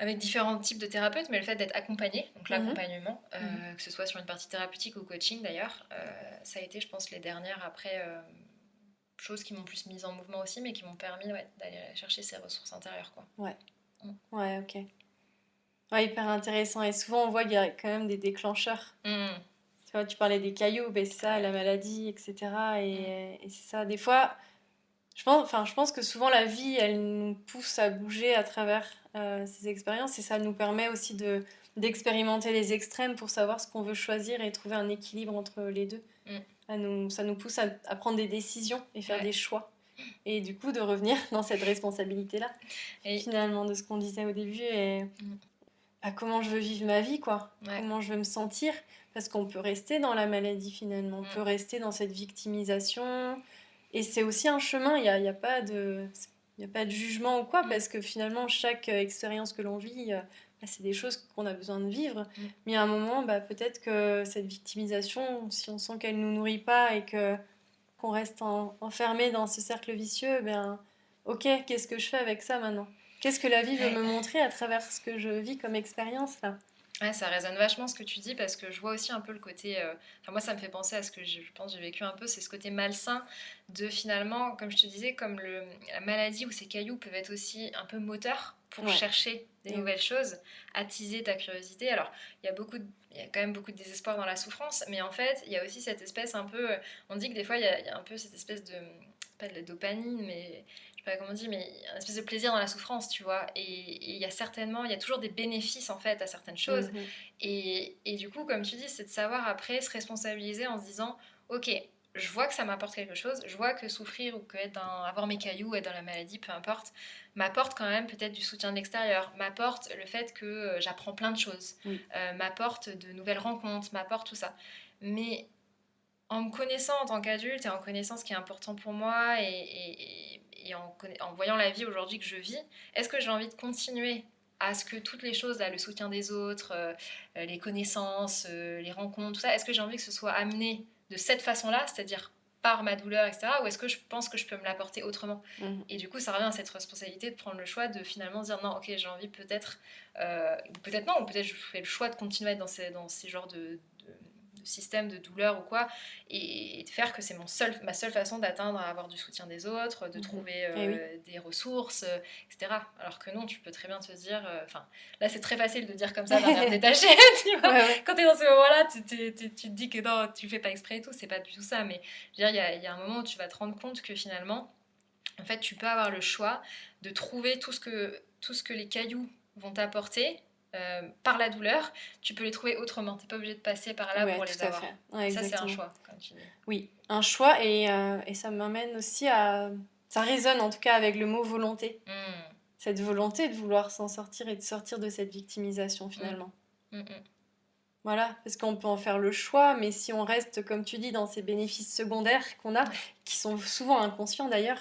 Speaker 2: avec différents types de thérapeutes, mais le fait d'être accompagné, donc
Speaker 1: Mhm.
Speaker 2: l'accompagnement,
Speaker 1: Mhm.
Speaker 2: que ce soit sur une partie thérapeutique ou coaching d'ailleurs, ça a été, je pense, les dernières après choses qui m'ont plus mise en mouvement aussi, mais qui m'ont permis, ouais, d'aller chercher ces ressources intérieures, quoi.
Speaker 1: Ouais.
Speaker 2: Mm.
Speaker 1: Ouais, ok. Ouais, hyper intéressant. Et souvent, on voit qu'il y a quand même des déclencheurs.
Speaker 2: Mm.
Speaker 1: Tu vois, tu parlais des cailloux, ben c'est ça,
Speaker 2: Ouais.
Speaker 1: la maladie, etc.
Speaker 2: Mm.
Speaker 1: Et c'est ça. Des fois, je pense que souvent la vie, elle nous pousse à bouger à travers ces expériences et ça nous permet aussi d'expérimenter les extrêmes pour savoir ce qu'on veut choisir et trouver un équilibre entre les deux.
Speaker 2: Mm.
Speaker 1: Ça nous pousse à prendre des décisions et faire
Speaker 2: Ouais.
Speaker 1: des choix. Et du coup, de revenir dans cette responsabilité-là,
Speaker 2: Et,
Speaker 1: finalement, de ce qu'on disait au début. Et
Speaker 2: mm.
Speaker 1: bah, comment je veux vivre ma vie, quoi.
Speaker 2: Ouais.
Speaker 1: Comment je veux me sentir. Parce qu'on peut rester dans la maladie, finalement. On
Speaker 2: Mm.
Speaker 1: peut rester dans cette victimisation. Et c'est aussi un chemin. Il y a pas de... Il n'y a pas de jugement ou quoi,
Speaker 2: Mm.
Speaker 1: parce que finalement, chaque expérience que l'on vit, bah, c'est des choses qu'on a besoin de vivre.
Speaker 2: Mm.
Speaker 1: Mais à un moment, bah, peut-être que cette victimisation, si on sent qu'elle ne nous nourrit pas et que qu'on reste enfermé dans ce cercle vicieux, ben, ok, qu'est-ce que je fais avec ça maintenant? Qu'est-ce que la vie veut
Speaker 2: Ouais.
Speaker 1: me montrer à travers ce que je vis comme expérience là?
Speaker 2: Ouais, ça résonne vachement ce que tu dis parce que je vois aussi un peu le côté. Enfin, moi, ça me fait penser à ce que je pense j'ai vécu un peu, c'est ce côté malsain de finalement, comme je te disais, comme la maladie ou ces cailloux peuvent être aussi un peu moteurs pour
Speaker 1: Ouais,
Speaker 2: chercher des
Speaker 1: et oui.
Speaker 2: nouvelles choses, attiser ta curiosité. Alors, il y a quand même beaucoup de désespoir dans la souffrance, mais en fait, il y a aussi cette espèce un peu. On dit que des fois, il y a un peu cette espèce de. Pas de la dopamine, mais je sais pas comment on dit, mais un espèce de plaisir dans la souffrance, tu vois. Et il y a toujours des bénéfices en fait à certaines choses.
Speaker 1: Mhm.
Speaker 2: Et du coup, comme tu dis, c'est de savoir après se responsabiliser en se disant, ok, je vois que ça m'apporte quelque chose, je vois que souffrir ou que avoir mes cailloux, être dans la maladie, peu importe, m'apporte quand même peut-être du soutien de l'extérieur, m'apporte le fait que j'apprends plein de choses,
Speaker 1: Oui.
Speaker 2: m'apporte de nouvelles rencontres, m'apporte tout ça. Mais en me connaissant en tant qu'adulte et en connaissant ce qui est important pour moi et en voyant la vie aujourd'hui que je vis, est-ce que j'ai envie de continuer à ce que toutes les choses, là, le soutien des autres, les connaissances, les rencontres, tout ça, est-ce que j'ai envie que ce soit amené de cette façon-là, c'est-à-dire par ma douleur, etc., ou est-ce que je pense que je peux me l'apporter autrement?
Speaker 1: Mhm.
Speaker 2: Et du coup, ça revient à cette responsabilité de prendre le choix de finalement dire non, ok, j'ai envie peut-être, peut-être non, ou peut-être je fais le choix de continuer à être dans ces genres de système de douleur ou quoi, et de faire que c'est ma seule façon d'atteindre à avoir du soutien des autres, de trouver des ressources, etc. Alors que non, tu peux très bien te dire... là, c'est très facile de dire comme ça d'un air détaché, tu vois. Quand t'es dans ce moment-là, tu te dis que non, tu fais pas exprès et tout, c'est pas du tout ça. Mais je veux dire, il y a un moment où tu vas te rendre compte que finalement, en fait, tu peux avoir le choix de trouver tout ce que les cailloux vont t'apporter par la douleur. Tu peux les trouver autrement. T'es pas obligé de passer par là pour les avoir.
Speaker 1: Ouais,
Speaker 2: ça, c'est un choix, comme tu dis.
Speaker 1: Oui, un choix, et ça m'amène aussi à... Ça résonne en tout cas avec le mot volonté. Cette volonté de vouloir s'en sortir et de sortir de cette victimisation finalement. Voilà, parce qu'on peut en faire le choix, mais si on reste, comme tu dis, dans ces bénéfices secondaires qu'on a, qui sont souvent inconscients d'ailleurs,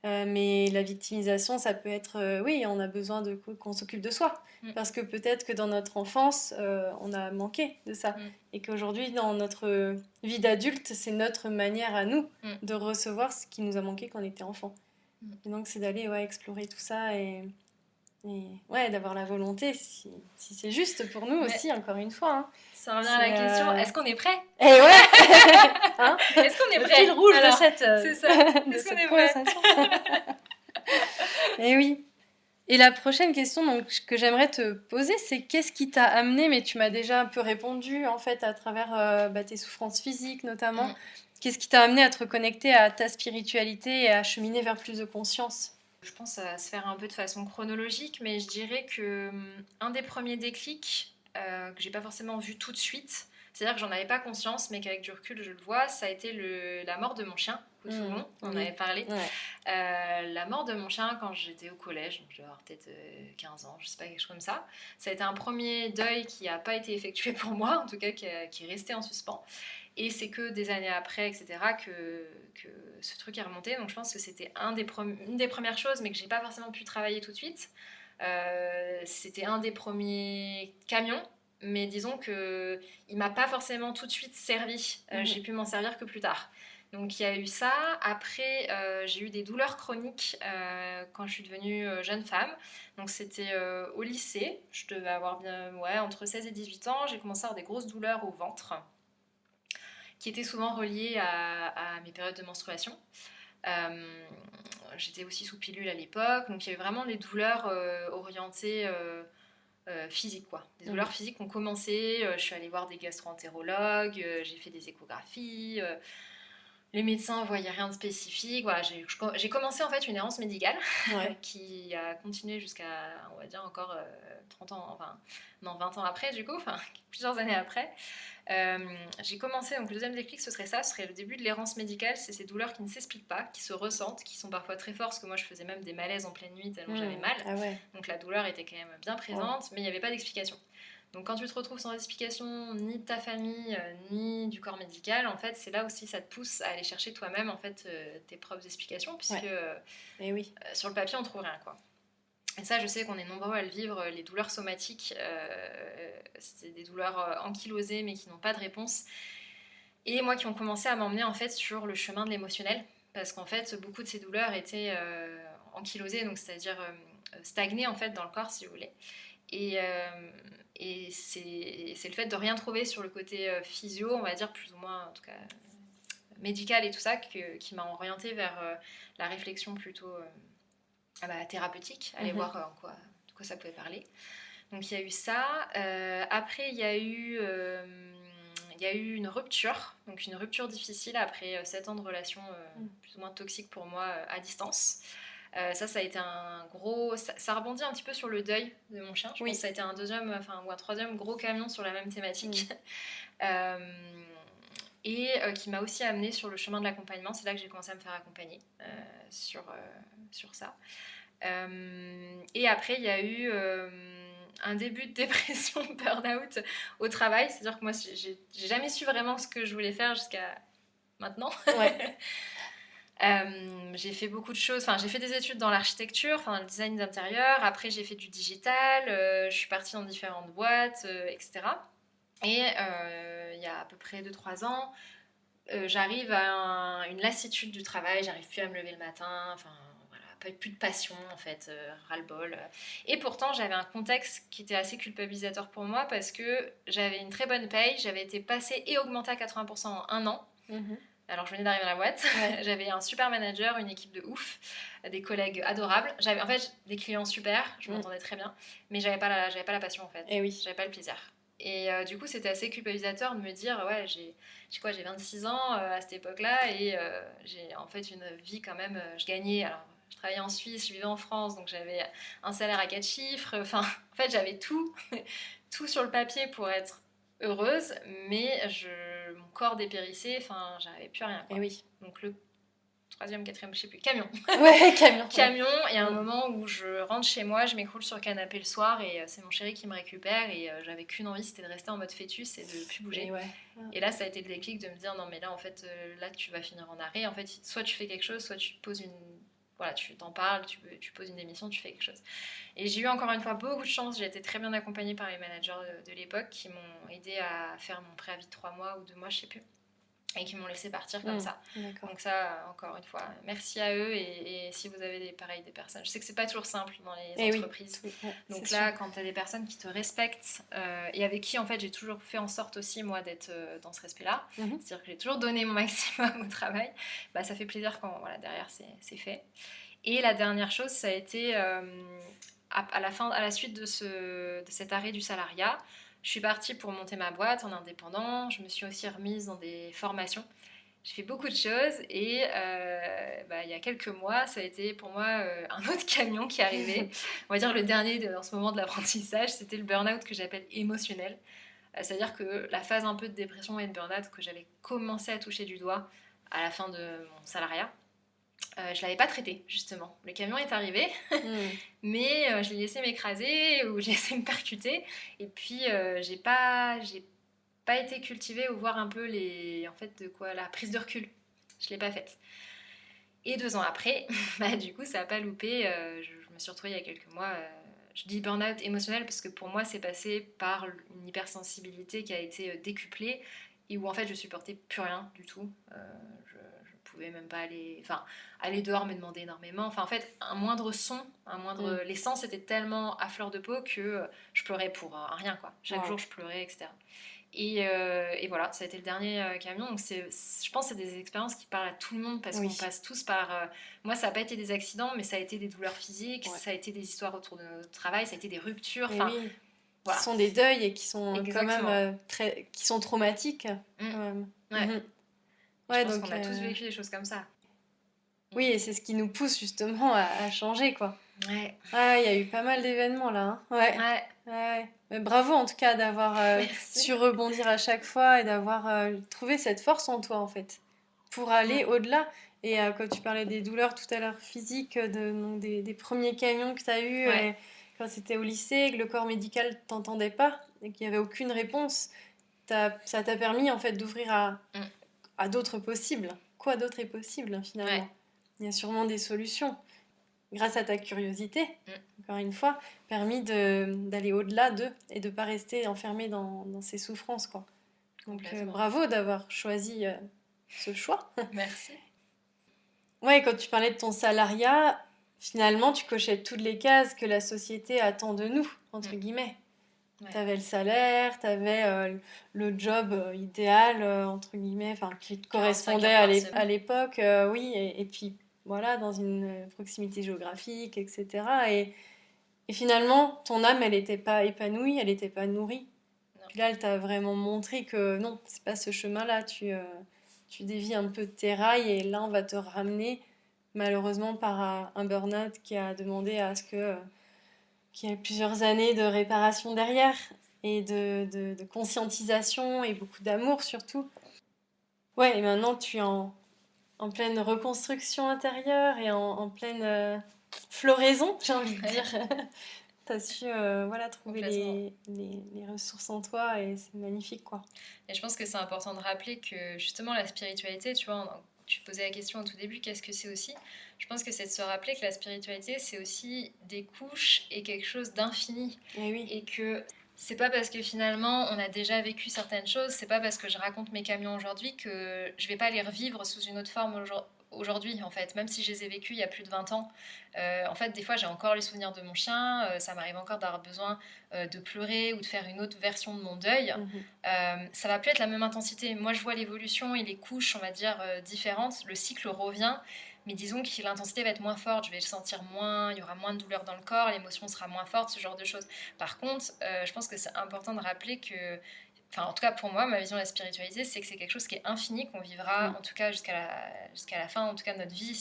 Speaker 1: mais la victimisation, ça peut être... oui, on a besoin qu'on s'occupe de soi. Parce que peut-être que dans notre enfance, on a manqué de ça. Et qu'aujourd'hui, dans notre vie d'adulte, c'est notre manière à nous de recevoir ce qui nous a manqué quand on était enfant. Et donc, c'est d'aller explorer tout ça et d'avoir la volonté, si c'est juste pour nous aussi, encore une fois. Hein.
Speaker 2: Ça revient à la question, est-ce qu'on est prêt ?
Speaker 1: Eh ouais hein.
Speaker 2: Est-ce qu'on est prêt ?
Speaker 1: Le fil rouge de cette,
Speaker 2: c'est ça. Est-ce qu'on est
Speaker 1: conversation. Eh oui. Et la prochaine question que j'aimerais te poser, c'est qu'est-ce qui t'a amené, mais tu m'as déjà un peu répondu en fait à travers tes souffrances physiques notamment, qu'est-ce qui t'a amené à te reconnecter à ta spiritualité et à cheminer vers plus de conscience ?
Speaker 2: Je pense que ça va se faire un peu de façon chronologique, mais je dirais que un des premiers déclics que j'ai pas forcément vu tout de suite, c'est-à-dire que j'en avais pas conscience, mais qu'avec du recul je le vois, ça a été la mort de mon chien, Koutouron, on en avait parlé. La mort de mon chien quand j'étais au collège, donc je devais avoir peut-être 15 ans, je sais pas, quelque chose comme ça. Ça a été un premier deuil qui a pas été effectué pour moi, en tout cas qui est resté en suspens. Et c'est que des années après, etc., que ce truc est remonté. Donc je pense que c'était une des premières choses, mais que j'ai pas forcément pu travailler tout de suite. C'était un des premiers camions, mais disons qu'il m'a pas forcément tout de suite servi. J'ai pu m'en servir que plus tard. Donc il y a eu ça. Après, j'ai eu des douleurs chroniques quand je suis devenue jeune femme. Donc c'était au lycée. Je devais avoir entre 16 et 18 ans. J'ai commencé à avoir des grosses douleurs au ventre, qui étaient souvent reliées à mes périodes de menstruation. J'étais aussi sous pilule à l'époque, donc il y avait vraiment des douleurs orientées physiques, quoi. Des douleurs physiques ont commencé, je suis allée voir des gastro-entérologues, j'ai fait des échographies, les médecins voyaient rien de spécifique. Voilà, j'ai commencé en fait une errance médicale qui a continué jusqu'à, on va dire, encore 30 ans, 20 ans après du coup, plusieurs années après. J'ai commencé, donc le deuxième déclic ce serait le début de l'errance médicale. C'est ces douleurs qui ne s'expliquent pas, qui se ressentent, qui sont parfois très fortes, parce que moi je faisais même des malaises en pleine nuit tellement j'avais mal. Donc la douleur était quand même bien présente, mais il n'y avait pas d'explication. Donc quand tu te retrouves sans explication ni de ta famille ni du corps médical, en fait c'est là aussi ça te pousse à aller chercher toi-même en fait tes propres explications, puisque sur le papier on trouve rien, quoi. Et ça, je sais qu'on est nombreux à le vivre, les douleurs somatiques, c'est des douleurs ankylosées mais qui n'ont pas de réponse. Et moi qui ont commencé à m'emmener en fait sur le chemin de l'émotionnel, parce qu'en fait beaucoup de ces douleurs étaient ankylosées, donc c'est-à-dire stagnées en fait dans le corps, si vous voulez. Et c'est le fait de rien trouver sur le côté physio, on va dire, plus ou moins en tout cas médical et tout ça, qui m'a orientée vers la réflexion plutôt thérapeutique, aller voir de quoi ça pouvait parler. Donc il y a eu ça. Après il y a eu une rupture, donc une rupture difficile après 7 ans de relation plus ou moins toxique pour moi à distance. Ça a été un gros... Ça rebondit un petit peu sur le deuil de mon chien. Je pense que ça a été un deuxième, ou un troisième gros camion sur la même thématique. Et qui m'a aussi amenée sur le chemin de l'accompagnement. C'est là que j'ai commencé à me faire accompagner sur ça. Et après, il y a eu un début de dépression, burn-out au travail. C'est-à-dire que moi, j'ai jamais su vraiment ce que je voulais faire jusqu'à maintenant. J'ai fait beaucoup de choses, j'ai fait des études dans l'architecture, dans le design d'intérieur, après j'ai fait du digital, je suis partie dans différentes boîtes, etc. Et il y a à peu près 2-3 ans, j'arrive à une lassitude du travail, j'arrive plus à me lever le matin, plus de passion en fait, ras-le-bol. Et pourtant j'avais un contexte qui était assez culpabilisateur pour moi parce que j'avais une très bonne paye, j'avais été passée et augmentée à 80% en un an. Alors je venais d'arriver à la boîte, j'avais un super manager, une équipe de ouf, des collègues adorables, j'avais en fait des clients super, je m'entendais très bien, mais j'avais pas la passion en fait, j'avais pas le plaisir. Et du coup c'était assez culpabilisateur de me dire ouais j'ai 26 ans à cette époque-là et j'ai en fait une vie quand même, je gagnais, alors je travaillais en Suisse, je vivais en France, donc j'avais un salaire à 4 chiffres, enfin en fait j'avais tout, tout sur le papier pour être heureuse, mais mon corps dépérissait, enfin, j'arrivais plus à rien. Quoi. Donc le troisième, quatrième, je sais plus, camion.
Speaker 1: Camion.
Speaker 2: Camion, et un moment où je rentre chez moi, je m'écroule sur le canapé le soir, et c'est mon chéri qui me récupère, et j'avais qu'une envie, c'était de rester en mode fœtus et de plus bouger. Et là, ça a été le déclic de me dire, non mais là, en fait, là, tu vas finir en arrêt. En fait, soit tu fais quelque chose, soit tu poses une... Voilà, tu t'en parles, tu poses une démission, tu fais quelque chose. Et j'ai eu encore une fois beaucoup de chance. J'ai été très bien accompagnée par les managers de l'époque qui m'ont aidée à faire mon préavis de 3 mois ou 2 mois, je sais plus. Et qui m'ont laissé partir comme ça. Donc ça, encore une fois, merci à eux. Et si vous avez des personnes... Je sais que c'est pas toujours simple dans les entreprises. Donc là, sûr. Quand tu as des personnes qui te respectent et avec qui, en fait, j'ai toujours fait en sorte aussi, moi, d'être dans ce respect-là. C'est-à-dire que j'ai toujours donné mon maximum au travail. Bah, ça fait plaisir quand, voilà, derrière, c'est fait. Et la dernière chose, ça a été à la suite de cet arrêt du salariat, je suis partie pour monter ma boîte en indépendant. Je me suis aussi remise dans des formations. J'ai fait beaucoup de choses et il y a quelques mois, ça a été pour moi un autre camion qui est arrivé. On va dire le dernier en ce moment de l'apprentissage, c'était le burn-out que j'appelle émotionnel. C'est-à-dire que la phase un peu de dépression et de burn-out que j'avais commencé à toucher du doigt à la fin de mon salariat, je l'avais pas traité justement. Le camion est arrivé, mais je l'ai laissé m'écraser ou je l'ai laissé me percuter. Et puis j'ai pas été cultivée ou voir un peu la prise de recul. Je l'ai pas faite. Et 2 ans après, du coup ça a pas loupé. Je me suis retrouvée il y a quelques mois. Je dis burn-out émotionnel parce que pour moi c'est passé par une hypersensibilité qui a été décuplée et où en fait je supportais plus rien du tout. Je pouvais même pas aller dehors me demander énormément. Enfin, en fait, un moindre son, l'essence était tellement à fleur de peau que je pleurais pour rien, quoi. Chaque jour, je pleurais, etc. Et voilà, ça a été le dernier camion. Donc, je pense que c'est des expériences qui parlent à tout le monde parce qu'on passe tous par... moi, ça n'a pas été des accidents, mais ça a été des douleurs physiques, ça a été des histoires autour de notre travail, ça a été des ruptures. Enfin,
Speaker 1: voilà. Qui sont des deuils et qui sont quand même qui sont traumatiques.
Speaker 2: Je pense qu'on a tous vécu des choses comme ça.
Speaker 1: Oui, et c'est ce qui nous pousse justement à changer, quoi.
Speaker 2: Ouais.
Speaker 1: Il y a eu pas mal d'événements là. Ouais. Mais bravo en tout cas d'avoir su rebondir à chaque fois et d'avoir trouvé cette force en toi en fait pour aller au-delà. Et quand tu parlais des douleurs tout à l'heure physiques, des premiers camions que tu as eus quand c'était au lycée, que le corps médical t'entendait pas et qu'il n'y avait aucune réponse, ça t'a permis en fait d'ouvrir à d'autres possibles. Quoi d'autre est possible finalement ? Il y a sûrement des solutions. Grâce à ta curiosité, encore une fois, permis d'aller au-delà d'eux et de ne pas rester enfermé dans ces souffrances, quoi. Donc bravo d'avoir choisi ce choix.
Speaker 2: Merci.
Speaker 1: Ouais, quand tu parlais de ton salariat, finalement, tu cochais toutes les cases que la société attend de nous, entre guillemets. Tu avais le salaire, tu avais le job idéal, entre guillemets, qui te correspondait à l'époque, et puis voilà, dans une proximité géographique, etc. Et finalement, ton âme, elle n'était pas épanouie, elle n'était pas nourrie. Puis là, elle t'a vraiment montré que non, c'est pas ce chemin-là, tu dévies un peu de tes rails et là, on va te ramener, malheureusement, par un burn-out qui a demandé à ce que... qu'il y ait plusieurs années de réparation derrière et de conscientisation et beaucoup d'amour surtout. Ouais, et maintenant, tu es en pleine reconstruction intérieure et en pleine floraison, j'ai envie de dire. Tu as su trouver les ressources en toi et c'est magnifique, quoi.
Speaker 2: Et je pense que c'est important de rappeler que justement la spiritualité, tu vois, tu posais la question au tout début, qu'est-ce que c'est aussi ? Je pense que c'est de se rappeler que la spiritualité, c'est aussi des couches et quelque chose d'infini. Et que c'est pas parce que finalement on a déjà vécu certaines choses, c'est pas parce que je raconte mes camions aujourd'hui que je vais pas les revivre sous une autre forme aujourd'hui, en fait, même si je les ai vécues il y a plus de 20 ans. En fait, des fois, j'ai encore les souvenirs de mon chien, ça m'arrive encore d'avoir besoin de pleurer ou de faire une autre version de mon deuil. Ça va plus être la même intensité. Moi, je vois l'évolution et les couches, on va dire, différentes. Le cycle revient, mais disons que l'intensité va être moins forte, je vais le sentir moins, il y aura moins de douleur dans le corps, l'émotion sera moins forte, ce genre de choses. Par contre, je pense que c'est important de rappeler que, enfin, en tout cas pour moi, ma vision de la spiritualité, c'est que c'est quelque chose qui est infini, qu'on vivra en tout cas jusqu'à la fin, en tout cas de notre vie,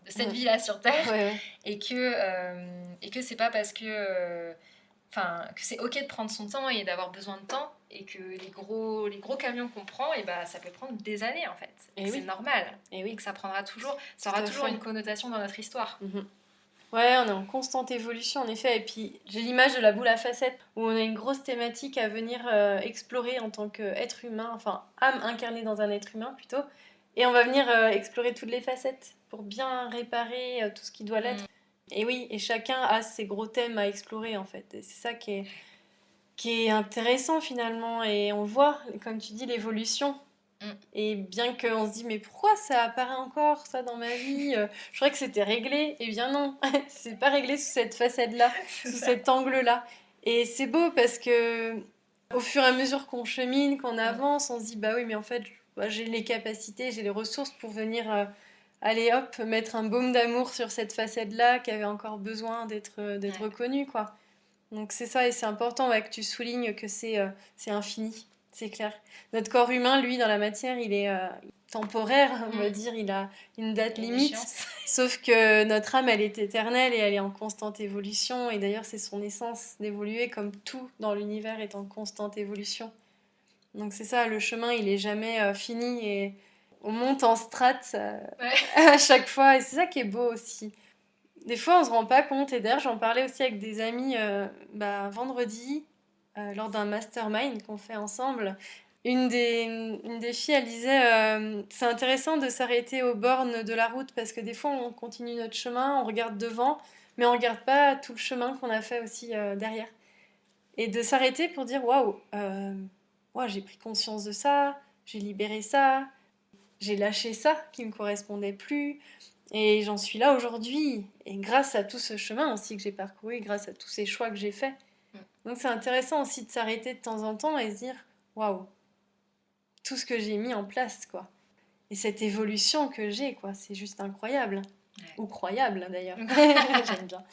Speaker 2: de cette vie-là sur Terre, et que c'est pas parce que, que c'est ok de prendre son temps et d'avoir besoin de temps, et que les gros camions qu'on prend, et bah, ça peut prendre des années en fait. Et c'est normal. Et que ça prendra toujours, ça aura toujours une connotation dans notre histoire.
Speaker 1: Ouais, on est en constante évolution en effet. Et puis j'ai l'image de la boule à facettes où on a une grosse thématique à venir explorer en tant qu'être humain, enfin âme incarnée dans un être humain plutôt. Et on va venir explorer toutes les facettes pour bien réparer tout ce qui doit l'être. Et oui, et chacun a ses gros thèmes à explorer en fait. Et c'est ça qui est intéressant finalement. Et on voit, comme tu dis, l'évolution. Et bien qu'on se dit, mais pourquoi ça apparaît encore, ça, dans ma vie je croyais que c'était réglé. Eh bien non, c'est pas réglé sous cette facette-là, sous cet angle-là. Et c'est beau parce que au fur et à mesure qu'on chemine, qu'on avance, on se dit, bah oui, mais en fait, j'ai les capacités, j'ai les ressources pour venir, allez hop, mettre un baume d'amour sur cette facette-là qui avait encore besoin d'être reconnue, quoi. Donc c'est ça, et c'est important que tu soulignes que c'est infini. C'est clair. Notre corps humain, lui, dans la matière, il est temporaire, on va dire. Il a une date limite. Sauf que notre âme, elle est éternelle et elle est en constante évolution. Et d'ailleurs, c'est son essence d'évoluer, comme tout dans l'univers est en constante évolution. Donc c'est ça, le chemin, il est jamais fini. Et on monte en strates à chaque fois. Et c'est ça qui est beau aussi. Des fois, on se rend pas compte. Et d'ailleurs, j'en parlais aussi avec des amis vendredi, lors d'un mastermind qu'on fait ensemble. Une des filles, elle disait c'est intéressant de s'arrêter aux bornes de la route parce que des fois, on continue notre chemin, on regarde devant, mais on regarde pas tout le chemin qu'on a fait aussi derrière. Et de s'arrêter pour dire waouh, j'ai pris conscience de ça, j'ai libéré ça, j'ai lâché ça qui me correspondait plus. Et j'en suis là aujourd'hui, et grâce à tout ce chemin aussi que j'ai parcouru, grâce à tous ces choix que j'ai faits. Donc c'est intéressant aussi de s'arrêter de temps en temps et se dire waouh, tout ce que j'ai mis en place, quoi. Et cette évolution que j'ai, quoi, c'est juste incroyable. Ou croyable, d'ailleurs. J'aime bien.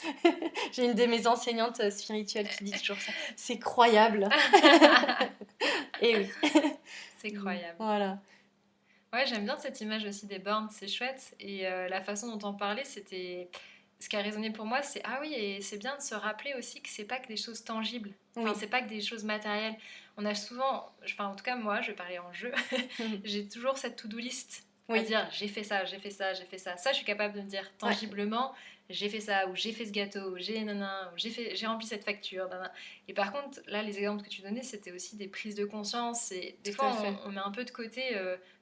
Speaker 1: J'ai une de mes enseignantes spirituelles qui dit toujours ça. C'est croyable. Et oui.
Speaker 2: C'est croyable.
Speaker 1: Voilà.
Speaker 2: Ouais, j'aime bien cette image aussi des bornes, c'est chouette. Et la façon dont on parlait, c'était... Ce qui a résonné pour moi, c'est ah oui, et c'est bien de se rappeler aussi que c'est pas que des choses tangibles. Enfin, c'est pas que des choses matérielles. On a souvent, enfin en tout cas moi, je vais parler en jeu, j'ai toujours cette to-do list à dire j'ai fait ça, j'ai fait ça, j'ai fait ça. Ça, je suis capable de me dire tangiblement, j'ai fait ça, ou j'ai fait ce gâteau, ou j'ai j'ai rempli cette facture. Nanana. Et par contre, là, les exemples que tu donnais, c'était aussi des prises de conscience. Et des fois, on met un peu de côté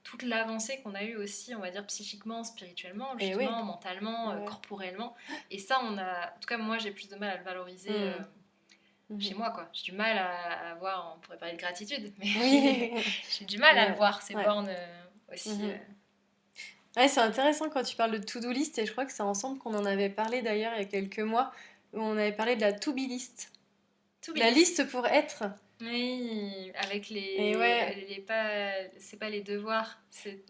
Speaker 2: toute l'avancée qu'on a eue aussi, on va dire psychiquement, spirituellement, justement, mentalement, corporellement. Et ça, en tout cas, moi, j'ai plus de mal à le valoriser. Chez moi, quoi. J'ai du mal à voir, on pourrait parler de gratitude, mais j'ai du mal à le voir, ces bornes aussi.
Speaker 1: Ouais, c'est intéressant quand tu parles de to-do list, et je crois que c'est ensemble qu'on en avait parlé d'ailleurs il y a quelques mois, où on avait parlé de la to-be list. La liste pour être.
Speaker 2: Oui, avec c'est pas les devoirs, c'est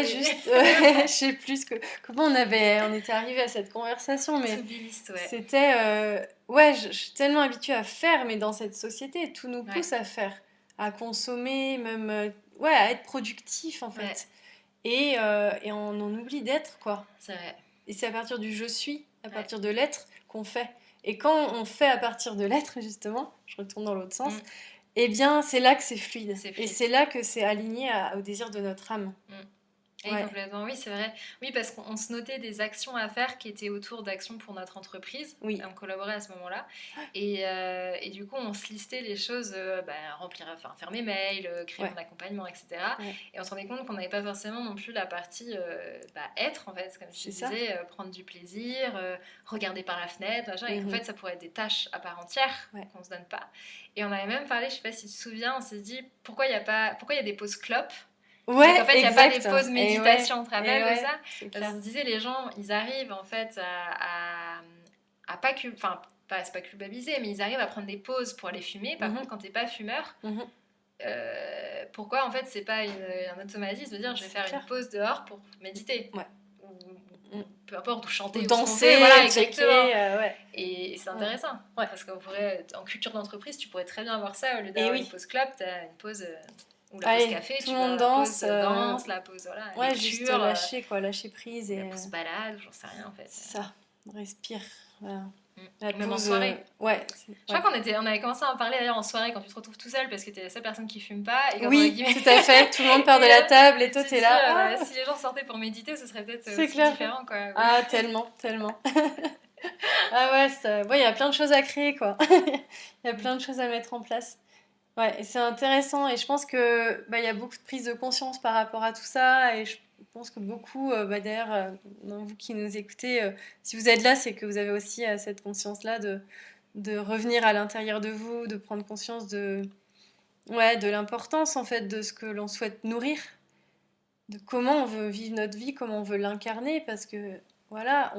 Speaker 1: juste, je sais plus comment on était arrivé à cette conversation, mais
Speaker 2: list,
Speaker 1: c'était, je suis tellement habituée à faire, mais dans cette société, tout nous pousse à faire, à consommer, même, à être productif en fait, et on en oublie d'être, quoi.
Speaker 2: C'est vrai. Et
Speaker 1: c'est à partir du je suis, à partir de l'être qu'on fait. Et quand on fait à partir de l'être, justement, je retourne dans l'autre sens, eh bien, c'est là que c'est fluide. Et c'est là que c'est aligné au désir de notre âme.
Speaker 2: Et complètement, oui, c'est vrai. Oui, parce qu'on se notait des actions à faire qui étaient autour d'actions pour notre entreprise. Oui. On collaborait à ce moment-là. Et du coup, on se listait les choses, faire mes mails, créer mon accompagnement, etc. Et on se rendait compte qu'on n'avait pas forcément non plus la partie être, en fait, comme tu disais, prendre du plaisir, regarder par la fenêtre, machin, et qu'en fait, ça pourrait être des tâches à part entière qu'on ne se donne pas. Et on avait même parlé, je ne sais pas si tu te souviens, on s'est dit, pourquoi il y a des pauses clopes
Speaker 1: Ouais,
Speaker 2: Donc en fait, il n'y a pas des
Speaker 1: exact.
Speaker 2: pauses
Speaker 1: Et
Speaker 2: méditation, tu te
Speaker 1: ouais,
Speaker 2: rappelles
Speaker 1: et
Speaker 2: de
Speaker 1: ouais,
Speaker 2: ça?
Speaker 1: c'est
Speaker 2: Parce
Speaker 1: clair.
Speaker 2: qu'on se disait, les gens, ils arrivent en fait à pas enfin, c'est pas culpabiliser, mais ils arrivent à prendre des pauses pour aller fumer. Par contre,
Speaker 1: Mhm,
Speaker 2: quand t'es pas fumeur,
Speaker 1: mhm.
Speaker 2: pourquoi en fait c'est pas un automatisme de dire je vais
Speaker 1: C'est
Speaker 2: faire une
Speaker 1: clair.
Speaker 2: pause dehors pour méditer
Speaker 1: Ouais.
Speaker 2: ou
Speaker 1: Mm.
Speaker 2: peu importe, ou
Speaker 1: Ou
Speaker 2: chanter ou ce qu'on veut, voilà,
Speaker 1: danser,
Speaker 2: exactement.
Speaker 1: checker, ouais.
Speaker 2: Et c'est
Speaker 1: Ouais.
Speaker 2: intéressant
Speaker 1: Ouais.
Speaker 2: parce qu'en en culture d'entreprise, tu pourrais très bien avoir ça au lieu
Speaker 1: Et
Speaker 2: d'avoir une
Speaker 1: oui.
Speaker 2: pause clope, t'as une pause ou la pause
Speaker 1: Allez,
Speaker 2: café,
Speaker 1: tout
Speaker 2: tu
Speaker 1: le
Speaker 2: peux
Speaker 1: monde
Speaker 2: avoir la pause
Speaker 1: danse.
Speaker 2: danse, la pause voilà,
Speaker 1: Ouais, juste
Speaker 2: lecture,
Speaker 1: lâcher, quoi, lâcher prise
Speaker 2: la
Speaker 1: et
Speaker 2: pause balade, j'en sais rien en fait.
Speaker 1: c'est ça. On respire. Voilà.
Speaker 2: Mm.
Speaker 1: La
Speaker 2: Même en
Speaker 1: pause,
Speaker 2: soirée.
Speaker 1: ouais.
Speaker 2: Je
Speaker 1: Ouais.
Speaker 2: crois on avait commencé à en parler d'ailleurs en soirée quand tu te retrouves tout seul parce que t'es la seule personne qui fume pas et quand on a
Speaker 1: Oui,
Speaker 2: guillemets.
Speaker 1: tout à fait. Tout le monde part de
Speaker 2: Et
Speaker 1: la table et
Speaker 2: tu
Speaker 1: toi,
Speaker 2: te
Speaker 1: t'es
Speaker 2: dis,
Speaker 1: là. Ah,
Speaker 2: bah, si les gens sortaient pour méditer, ce serait peut-être
Speaker 1: c'est
Speaker 2: aussi
Speaker 1: clair.
Speaker 2: différent quoi.
Speaker 1: Ah, tellement, tellement. Ah ouais, il y a plein de choses à créer, quoi. Il y a plein de choses à mettre en place. Ouais, et c'est intéressant et je pense que il y a beaucoup de prise de conscience par rapport à tout ça et je pense que beaucoup, d'ailleurs, dans vous qui nous écoutez, si vous êtes là, c'est que vous avez aussi cette conscience-là de revenir à l'intérieur de vous, de prendre conscience ouais, de l'importance en fait de ce que l'on souhaite nourrir, de comment on veut vivre notre vie, comment on veut l'incarner, parce que voilà,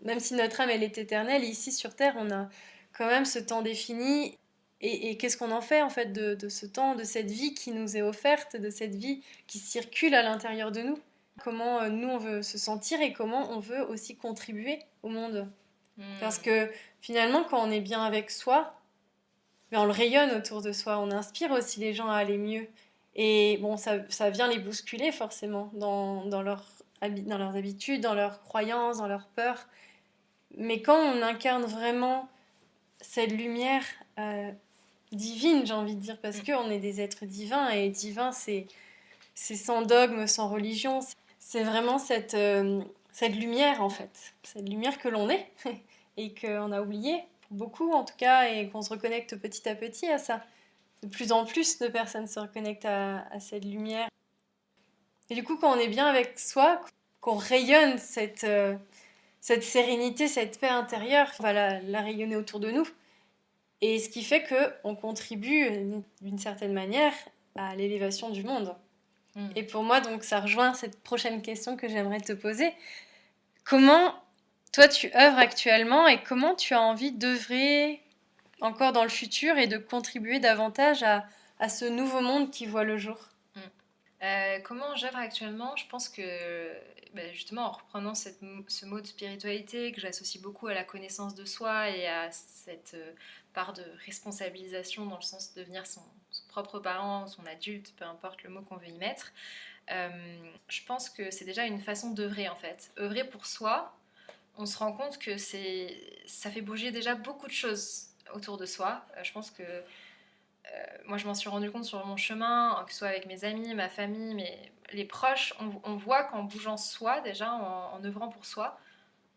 Speaker 1: même si notre âme elle est éternelle, ici sur Terre, on a quand même ce temps défini. Et qu'est-ce qu'on en fait en fait de ce temps, de cette vie qui nous est offerte, de cette vie qui circule à l'intérieur de nous? Comment nous on veut se sentir et comment on veut aussi contribuer au monde? Parce
Speaker 2: Hmm.
Speaker 1: que finalement, quand on est bien avec soi, on le rayonne autour de soi, on inspire aussi les gens à aller mieux. Et bon, ça vient les bousculer forcément dans leurs habitudes, dans leurs croyances, dans leurs peurs. Mais quand on incarne vraiment cette lumière divine, j'ai envie de dire, parce
Speaker 2: Hmm.
Speaker 1: qu'on est des êtres divins, et divin, c'est sans dogme, sans religion, c'est vraiment cette lumière en fait, cette lumière que l'on est et qu'on a oublié, pour beaucoup en tout cas, et qu'on se reconnecte petit à petit à ça. De plus en plus de personnes se reconnectent à cette lumière. Et du coup, quand on est bien avec soi, qu'on rayonne cette sérénité, cette paix intérieure, on va la rayonner autour de nous. Et ce qui fait qu'on contribue d'une certaine manière à l'élévation du monde.
Speaker 2: Hmm.
Speaker 1: Et pour moi, donc, ça rejoint cette prochaine question que j'aimerais te poser. Comment toi tu œuvres actuellement et comment tu as envie d'œuvrer encore dans le futur et de contribuer davantage à ce nouveau monde qui voit le jour?
Speaker 2: Hmm. Comment j'œuvre actuellement? Je pense que justement en reprenant ce mot de spiritualité que j'associe beaucoup à la connaissance de soi et à cette part de responsabilisation dans le sens de devenir son propre parent, son adulte, peu importe le mot qu'on veut y mettre, euh, je pense que c'est déjà une façon d'œuvrer en fait. Œuvrer pour soi, on se rend compte que ça fait bouger déjà beaucoup de choses autour de soi. Je pense que moi je m'en suis rendu compte sur mon chemin, que ce soit avec mes amis, ma famille, les proches, on voit qu'en bougeant soi, déjà en œuvrant pour soi,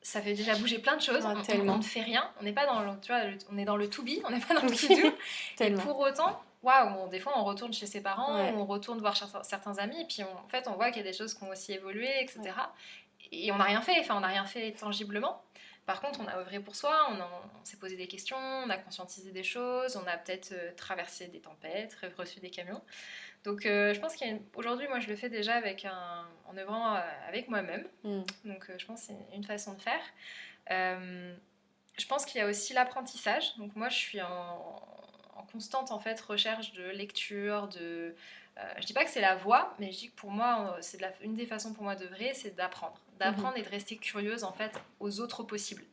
Speaker 2: ça fait déjà bouger plein de choses.
Speaker 1: Ah,
Speaker 2: On
Speaker 1: tellement.
Speaker 2: ne fait rien, on n'est pas dans le, tu vois, on est dans le to be, on n'est pas dans le to
Speaker 1: Oui,
Speaker 2: do. Et
Speaker 1: tellement.
Speaker 2: pour autant, waouh, des fois on retourne chez ses parents,
Speaker 1: Ouais.
Speaker 2: ou on retourne voir certains amis, et puis en fait on voit qu'il y a des choses qui ont aussi évolué, etc. Et on n'a rien fait, enfin on n'a rien fait tangiblement. Par contre, on a œuvré pour soi, on s'est posé des questions, on a conscientisé des choses, on a peut-être traversé des tempêtes, reçu des camions. Donc je pense qu'aujourd'hui, moi je le fais déjà en œuvrant avec moi-même.
Speaker 1: Mm.
Speaker 2: Donc je pense que c'est une façon de faire. Euh, je pense qu'il y a aussi l'apprentissage. Donc moi je suis en constante en fait recherche de lecture, je dis pas que c'est la voie, mais je dis que pour moi, une des façons pour moi d'œuvrer, c'est d'apprendre. D'apprendre et de rester curieuse en fait aux autres possibles.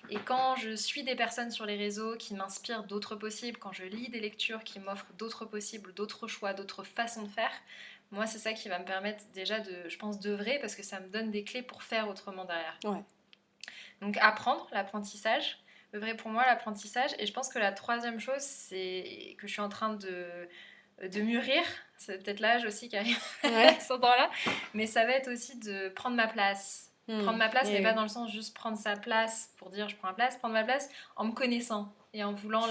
Speaker 2: Et quand je suis des personnes sur les réseaux qui m'inspirent d'autres possibles, quand je lis des lectures qui m'offrent d'autres possibles, d'autres choix, d'autres façons de faire, moi c'est ça qui va me permettre déjà je pense, d'œuvrer parce que ça me donne des clés pour faire autrement derrière.
Speaker 1: Ouais.
Speaker 2: Donc apprendre, l'apprentissage, œuvrer pour moi l'apprentissage. Et je pense que la troisième chose, c'est que je suis en train de mûrir. C'est peut-être l'âge aussi qui arrive
Speaker 1: Ouais.
Speaker 2: à ce moment-là. Mais ça va être aussi de prendre ma place. Prendre ma place, mais pas dans le sens juste prendre sa place pour dire je prends ma place. Prendre ma place en me connaissant et en voulant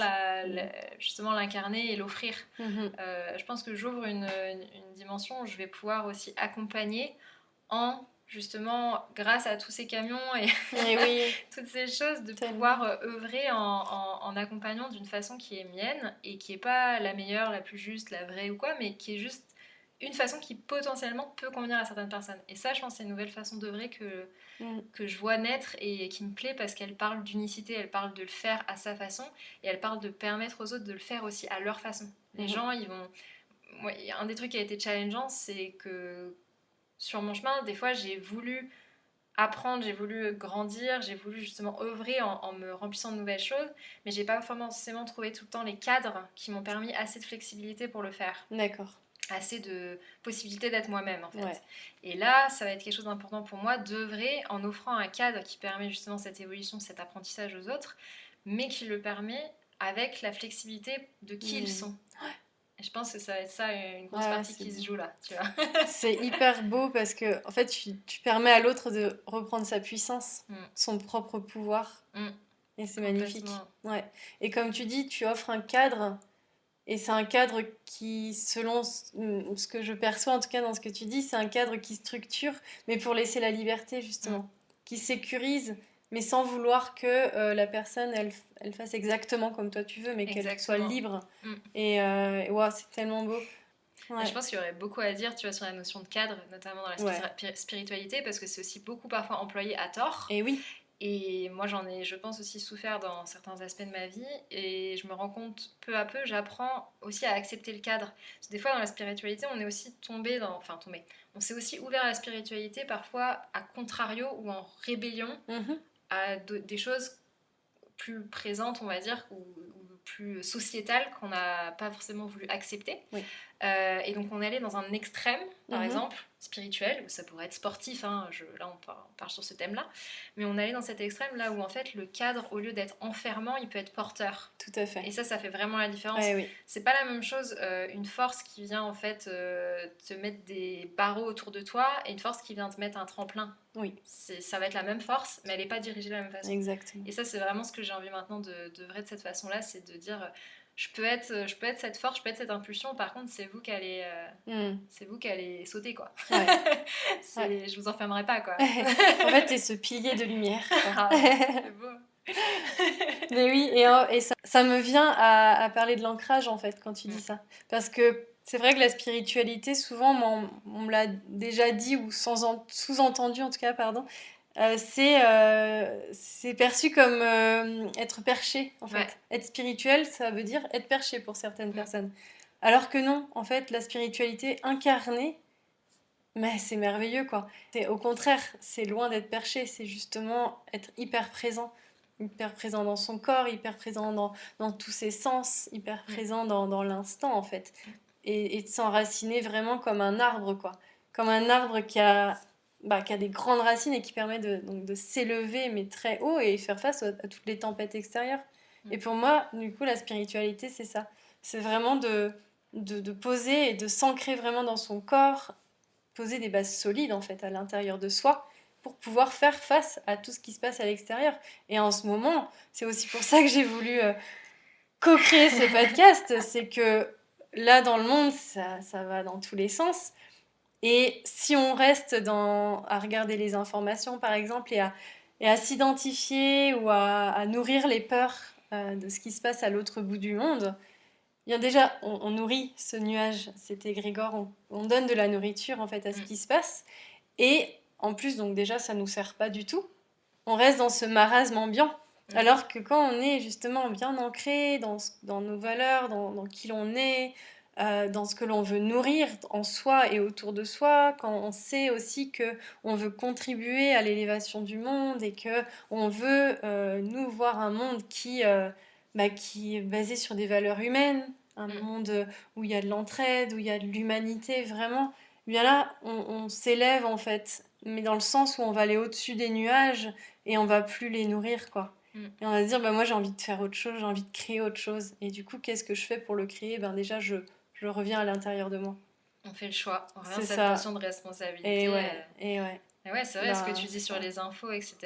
Speaker 2: justement l'incarner et l'offrir. Je pense que j'ouvre une dimension où je vais pouvoir aussi accompagner justement, grâce à tous ces camions et
Speaker 1: Oui.
Speaker 2: toutes ces choses, de
Speaker 1: Tellement.
Speaker 2: pouvoir œuvrer en accompagnant d'une façon qui est mienne et qui n'est pas la meilleure, la plus juste, la vraie ou quoi, mais qui est juste une façon qui potentiellement peut convenir à certaines personnes. Et ça, je pense, c'est une nouvelle façon d'œuvrer que je vois naître et qui me plaît parce qu'elle parle d'unicité, elle parle de le faire à sa façon et elle parle de permettre aux autres de le faire aussi à leur façon. Les gens, ils vont... Moi, un des trucs qui a été challengeant, c'est que sur mon chemin, des fois, j'ai voulu apprendre, j'ai voulu grandir, j'ai voulu justement œuvrer en me remplissant de nouvelles choses, mais j'ai pas forcément trouvé tout le temps les cadres qui m'ont permis assez de flexibilité pour le faire.
Speaker 1: D'accord.
Speaker 2: Assez de possibilités d'être moi-même en fait.
Speaker 1: Ouais.
Speaker 2: Et là, ça va être quelque chose d'important pour moi d'œuvrer en offrant un cadre qui permet justement cette évolution, cet apprentissage aux autres, mais qui le permet avec la flexibilité de qui ils sont. Et je pense que ça va être ça une grosse partie qui se joue là, tu vois.
Speaker 1: C'est hyper beau parce que en fait, tu permets à l'autre de reprendre sa puissance, son propre pouvoir. Et c'est magnifique. Ouais. Et comme tu dis, tu offres un cadre. Et c'est un cadre qui, selon ce que je perçois, en tout cas dans ce que tu dis, c'est un cadre qui structure, mais pour laisser la liberté, justement. Qui sécurise, mais sans vouloir que la personne, elle fasse exactement comme toi tu veux, mais qu'elle soit libre. Et wow, c'est tellement beau.
Speaker 2: Ouais. Je pense qu'il y aurait beaucoup à dire, tu vois, sur la notion de cadre, notamment dans la spiritualité, parce que c'est aussi beaucoup parfois employé à tort.
Speaker 1: Et oui.
Speaker 2: Et moi, j'en ai, je pense, aussi souffert dans certains aspects de ma vie. Et je me rends compte, peu à peu, j'apprends aussi à accepter le cadre. Parce que des fois, dans la spiritualité, on est aussi tombé dans... Enfin, tombé. On s'est aussi ouvert à la spiritualité, parfois à contrario ou en rébellion à des choses plus présentes, on va dire, ou plus sociétales qu'on n'a pas forcément voulu accepter.
Speaker 1: Oui.
Speaker 2: Et donc, on est allé dans un extrême, par exemple, spirituel, ou ça pourrait être sportif, hein, là on part sur ce thème-là, mais on est allé dans cet extrême là où en fait le cadre, au lieu d'être enfermant, il peut être porteur.
Speaker 1: Tout à fait.
Speaker 2: Et ça fait vraiment la différence.
Speaker 1: Oui.
Speaker 2: C'est pas la même chose une force qui vient en fait te mettre des barreaux autour de toi et une force qui vient te mettre un tremplin.
Speaker 1: Oui.
Speaker 2: Ça va être la même force, mais elle n'est pas dirigée de la même façon.
Speaker 1: Exactement.
Speaker 2: Et ça, c'est vraiment ce que j'ai envie maintenant d'œuvrer de cette façon-là, c'est de dire... Je peux être cette force, je peux être cette impulsion. Par contre, c'est vous qui allez, sauter, quoi. Ouais. Je vous enfermerai pas, quoi.
Speaker 1: En fait, t'es ce pilier de lumière.
Speaker 2: C'est beau.
Speaker 1: Mais oui, et ça me vient à parler de l'ancrage, en fait, quand tu dis ça. Parce que c'est vrai que la spiritualité, souvent, on me l'a déjà dit, ou sous-entendu, en tout cas, pardon, c'est perçu comme être perché, en fait. Ouais. Être spirituel, ça veut dire être perché pour certaines personnes. Alors que non, en fait, la spiritualité incarnée, mais c'est merveilleux, quoi. Au contraire, c'est loin d'être perché, c'est justement être hyper présent dans son corps, hyper présent dans tous ses sens, hyper présent dans l'instant, en fait. Et de s'enraciner vraiment comme un arbre, quoi. Comme un arbre qui a des grandes racines et qui permet de s'élever, mais très haut, et faire face à toutes les tempêtes extérieures. Et pour moi, du coup, la spiritualité, c'est ça. C'est vraiment de poser et de s'ancrer vraiment dans son corps, poser des bases solides, en fait, à l'intérieur de soi, pour pouvoir faire face à tout ce qui se passe à l'extérieur. Et en ce moment, c'est aussi pour ça que j'ai voulu co-créer ce podcast, c'est que là, dans le monde, ça va dans tous les sens. Et si on reste à regarder les informations, par exemple, et à s'identifier ou à nourrir les peurs de ce qui se passe à l'autre bout du monde, bien déjà, on nourrit ce nuage, cet égrégore, on donne de la nourriture en fait à ce qui se passe. Et en plus, donc déjà, ça ne nous sert pas du tout. On reste dans ce marasme ambiant. Alors que quand on est justement bien ancré dans nos valeurs, dans qui l'on est, dans ce que l'on veut nourrir en soi et autour de soi, quand on sait aussi qu'on veut contribuer à l'élévation du monde et qu'on veut, nous, voir un monde qui est basé sur des valeurs humaines, un monde où il y a de l'entraide, où il y a de l'humanité, vraiment, bien là, on s'élève en fait, mais dans le sens où on va aller au-dessus des nuages et on va plus les nourrir, quoi. Et on va se dire, moi j'ai envie de faire autre chose, j'ai envie de créer autre chose. Et du coup, qu'est-ce que je fais pour le créer ? Déjà, je reviens à l'intérieur de moi.
Speaker 2: On fait le choix, on revient à cette notion de responsabilité.
Speaker 1: Et ouais.
Speaker 2: C'est vrai, ce que tu dis sur les infos, etc.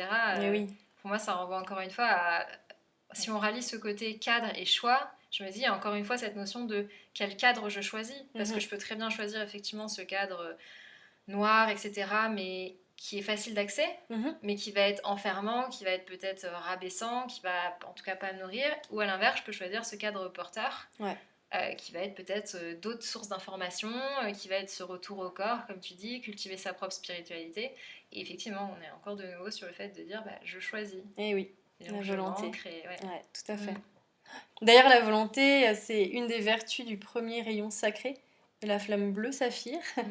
Speaker 1: Oui.
Speaker 2: Pour moi, ça renvoie encore une fois à... Si on rallie ce côté cadre et choix, je me dis, il y a encore une fois cette notion de quel cadre je choisis. Parce que je peux très bien choisir effectivement ce cadre noir, etc., mais qui est facile d'accès, mais qui va être enfermant, qui va être peut-être rabaissant, qui va en tout cas pas me nourrir. Ou à l'inverse, je peux choisir ce cadre porteur, qui va être peut-être d'autres sources d'informations, qui va être ce retour au corps, comme tu dis, cultiver sa propre spiritualité. Et effectivement, on est encore de nouveau sur le fait de dire je choisis.
Speaker 1: Et oui,
Speaker 2: Et donc,
Speaker 1: la
Speaker 2: je
Speaker 1: volonté.
Speaker 2: m'ancre
Speaker 1: Ouais, tout à fait.
Speaker 2: Mm.
Speaker 1: D'ailleurs, la volonté, c'est une des vertus du premier rayon sacré, la flamme bleue saphir.
Speaker 2: Mm.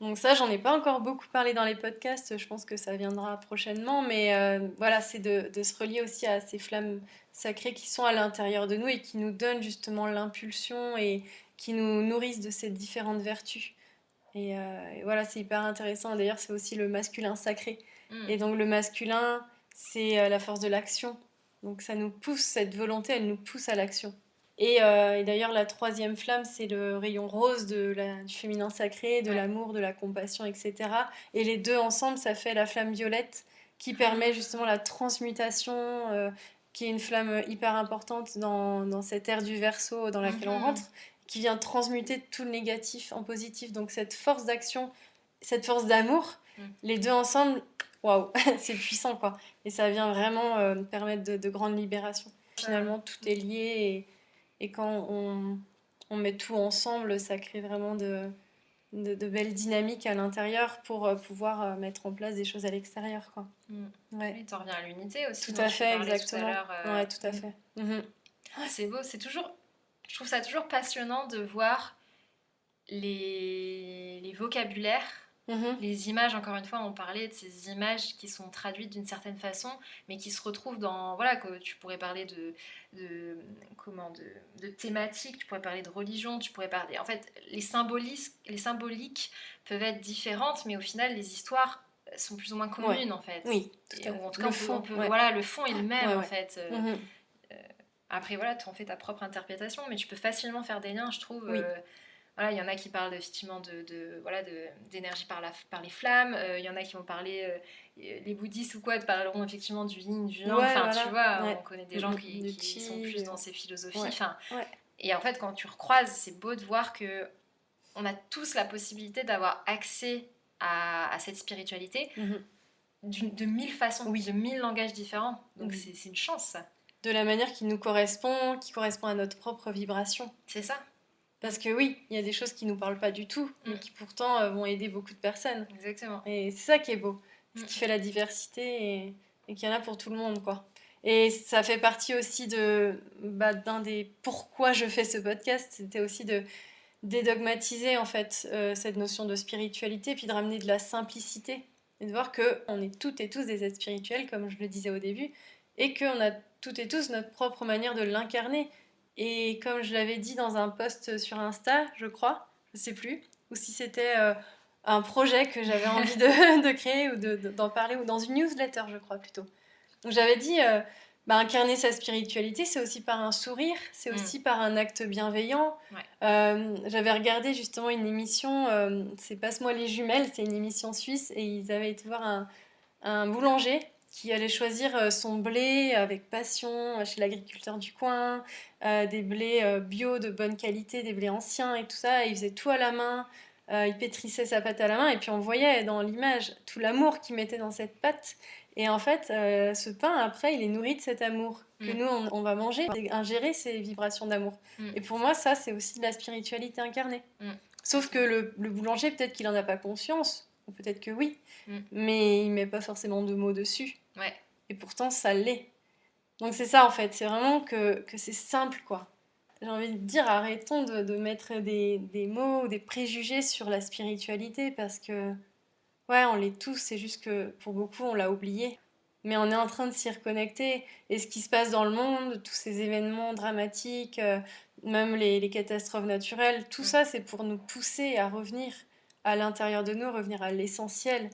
Speaker 1: Donc ça, j'en ai pas encore beaucoup parlé dans les podcasts, je pense que ça viendra prochainement, mais voilà, c'est de se relier aussi à ces flammes sacrées qui sont à l'intérieur de nous et qui nous donnent justement l'impulsion et qui nous nourrissent de ces différentes vertus. Et voilà, c'est hyper intéressant. D'ailleurs, c'est aussi le masculin sacré.
Speaker 2: Mm.
Speaker 1: Et donc le masculin, c'est la force de l'action. Donc ça nous pousse, cette volonté, elle nous pousse à l'action. Et d'ailleurs, la troisième flamme, c'est le rayon rose du féminin sacré, de
Speaker 2: Ouais.
Speaker 1: l'amour, de la compassion, etc. Et les deux ensemble, ça fait la flamme violette qui permet justement la transmutation, qui est une flamme hyper importante dans cette ère du Verseau dans laquelle on rentre, qui vient transmuter tout le négatif en positif. Donc cette force d'action, cette force d'amour, les deux ensemble, waouh, c'est puissant quoi. Et ça vient vraiment permettre de grandes libérations. Finalement, tout est lié et quand on met tout ensemble, ça crée vraiment de belles dynamiques à l'intérieur pour pouvoir mettre en place des choses à l'extérieur. Quoi.
Speaker 2: Ouais. Et t'en reviens à l'unité aussi.
Speaker 1: Tout à fait, exactement. Ouais, tout à fait.
Speaker 2: C'est beau, je trouve ça toujours passionnant de voir les vocabulaires. Les images, encore une fois, on parlait de ces images qui sont traduites d'une certaine façon, mais qui se retrouvent dans, voilà, que tu pourrais parler de thématiques, tu pourrais parler de religion, tu pourrais parler, en fait, les symboliques peuvent être différentes, mais au final, les histoires sont plus ou moins communes, en fait.
Speaker 1: Oui,
Speaker 2: et, en tout cas, voilà, le fond est le même, en fait. Après, voilà, tu en fais ta propre interprétation, mais tu peux facilement faire des liens, je trouve. Voilà, il y en a qui parlent effectivement d'énergie par les flammes. Il y en a qui vont parler, les bouddhistes ou quoi, parleront effectivement du yin, du yang. Enfin, tu vois, on connaît des gens qui sont plus dans ces philosophies. Et en fait, quand tu recroises, c'est beau de voir que on a tous la possibilité d'avoir accès à cette spiritualité de 1000 façons, de 1000 langages différents. Donc c'est une chance, ça.
Speaker 1: De la manière qui nous correspond, qui correspond à notre propre vibration.
Speaker 2: C'est ça.
Speaker 1: Parce que oui, il y a des choses qui nous parlent pas du tout, mais qui pourtant vont aider beaucoup de personnes.
Speaker 2: Exactement.
Speaker 1: Et c'est ça qui est beau, ce qui fait la diversité et qu'il y en a pour tout le monde, quoi. Et ça fait partie aussi d'un des pourquoi je fais ce podcast, c'était aussi de dédogmatiser en fait cette notion de spiritualité, puis de ramener de la simplicité et de voir que on est toutes et tous des êtres spirituels, comme je le disais au début, et qu'on a toutes et tous notre propre manière de l'incarner. Et comme je l'avais dit dans un post sur Insta, je crois, je sais plus, ou si c'était un projet que j'avais envie de créer ou d'en parler, ou dans une newsletter, je crois plutôt. Donc j'avais dit, incarner sa spiritualité, c'est aussi par un sourire, c'est aussi par un acte bienveillant. J'avais regardé justement une émission, c'est Passe-moi les jumelles, c'est une émission suisse, et ils avaient été voir un boulanger qui allait choisir son blé avec passion chez l'agriculteur du coin, des blés bio de bonne qualité, des blés anciens et tout ça, et il faisait tout à la main, il pétrissait sa pâte à la main, et puis on voyait dans l'image tout l'amour qu'il mettait dans cette pâte. Et en fait, ce pain, après, il est nourri de cet amour que nous, on va manger, ingérer ces vibrations d'amour. Et pour moi, ça, c'est aussi de la spiritualité incarnée. Sauf que le boulanger, peut-être qu'il n'en a pas conscience, ou peut-être que oui, mais il met pas forcément de mots dessus. Et pourtant, ça l'est. Donc c'est ça, en fait, c'est vraiment que c'est simple, quoi. J'ai envie de dire, arrêtons de mettre des mots ou des préjugés sur la spiritualité, parce que ouais, on l'est tous, c'est juste que pour beaucoup, on l'a oublié. Mais on est en train de s'y reconnecter. Et ce qui se passe dans le monde, tous ces événements dramatiques, même les catastrophes naturelles, tout ça, c'est pour nous pousser à revenir à l'intérieur de nous, revenir à l'essentiel,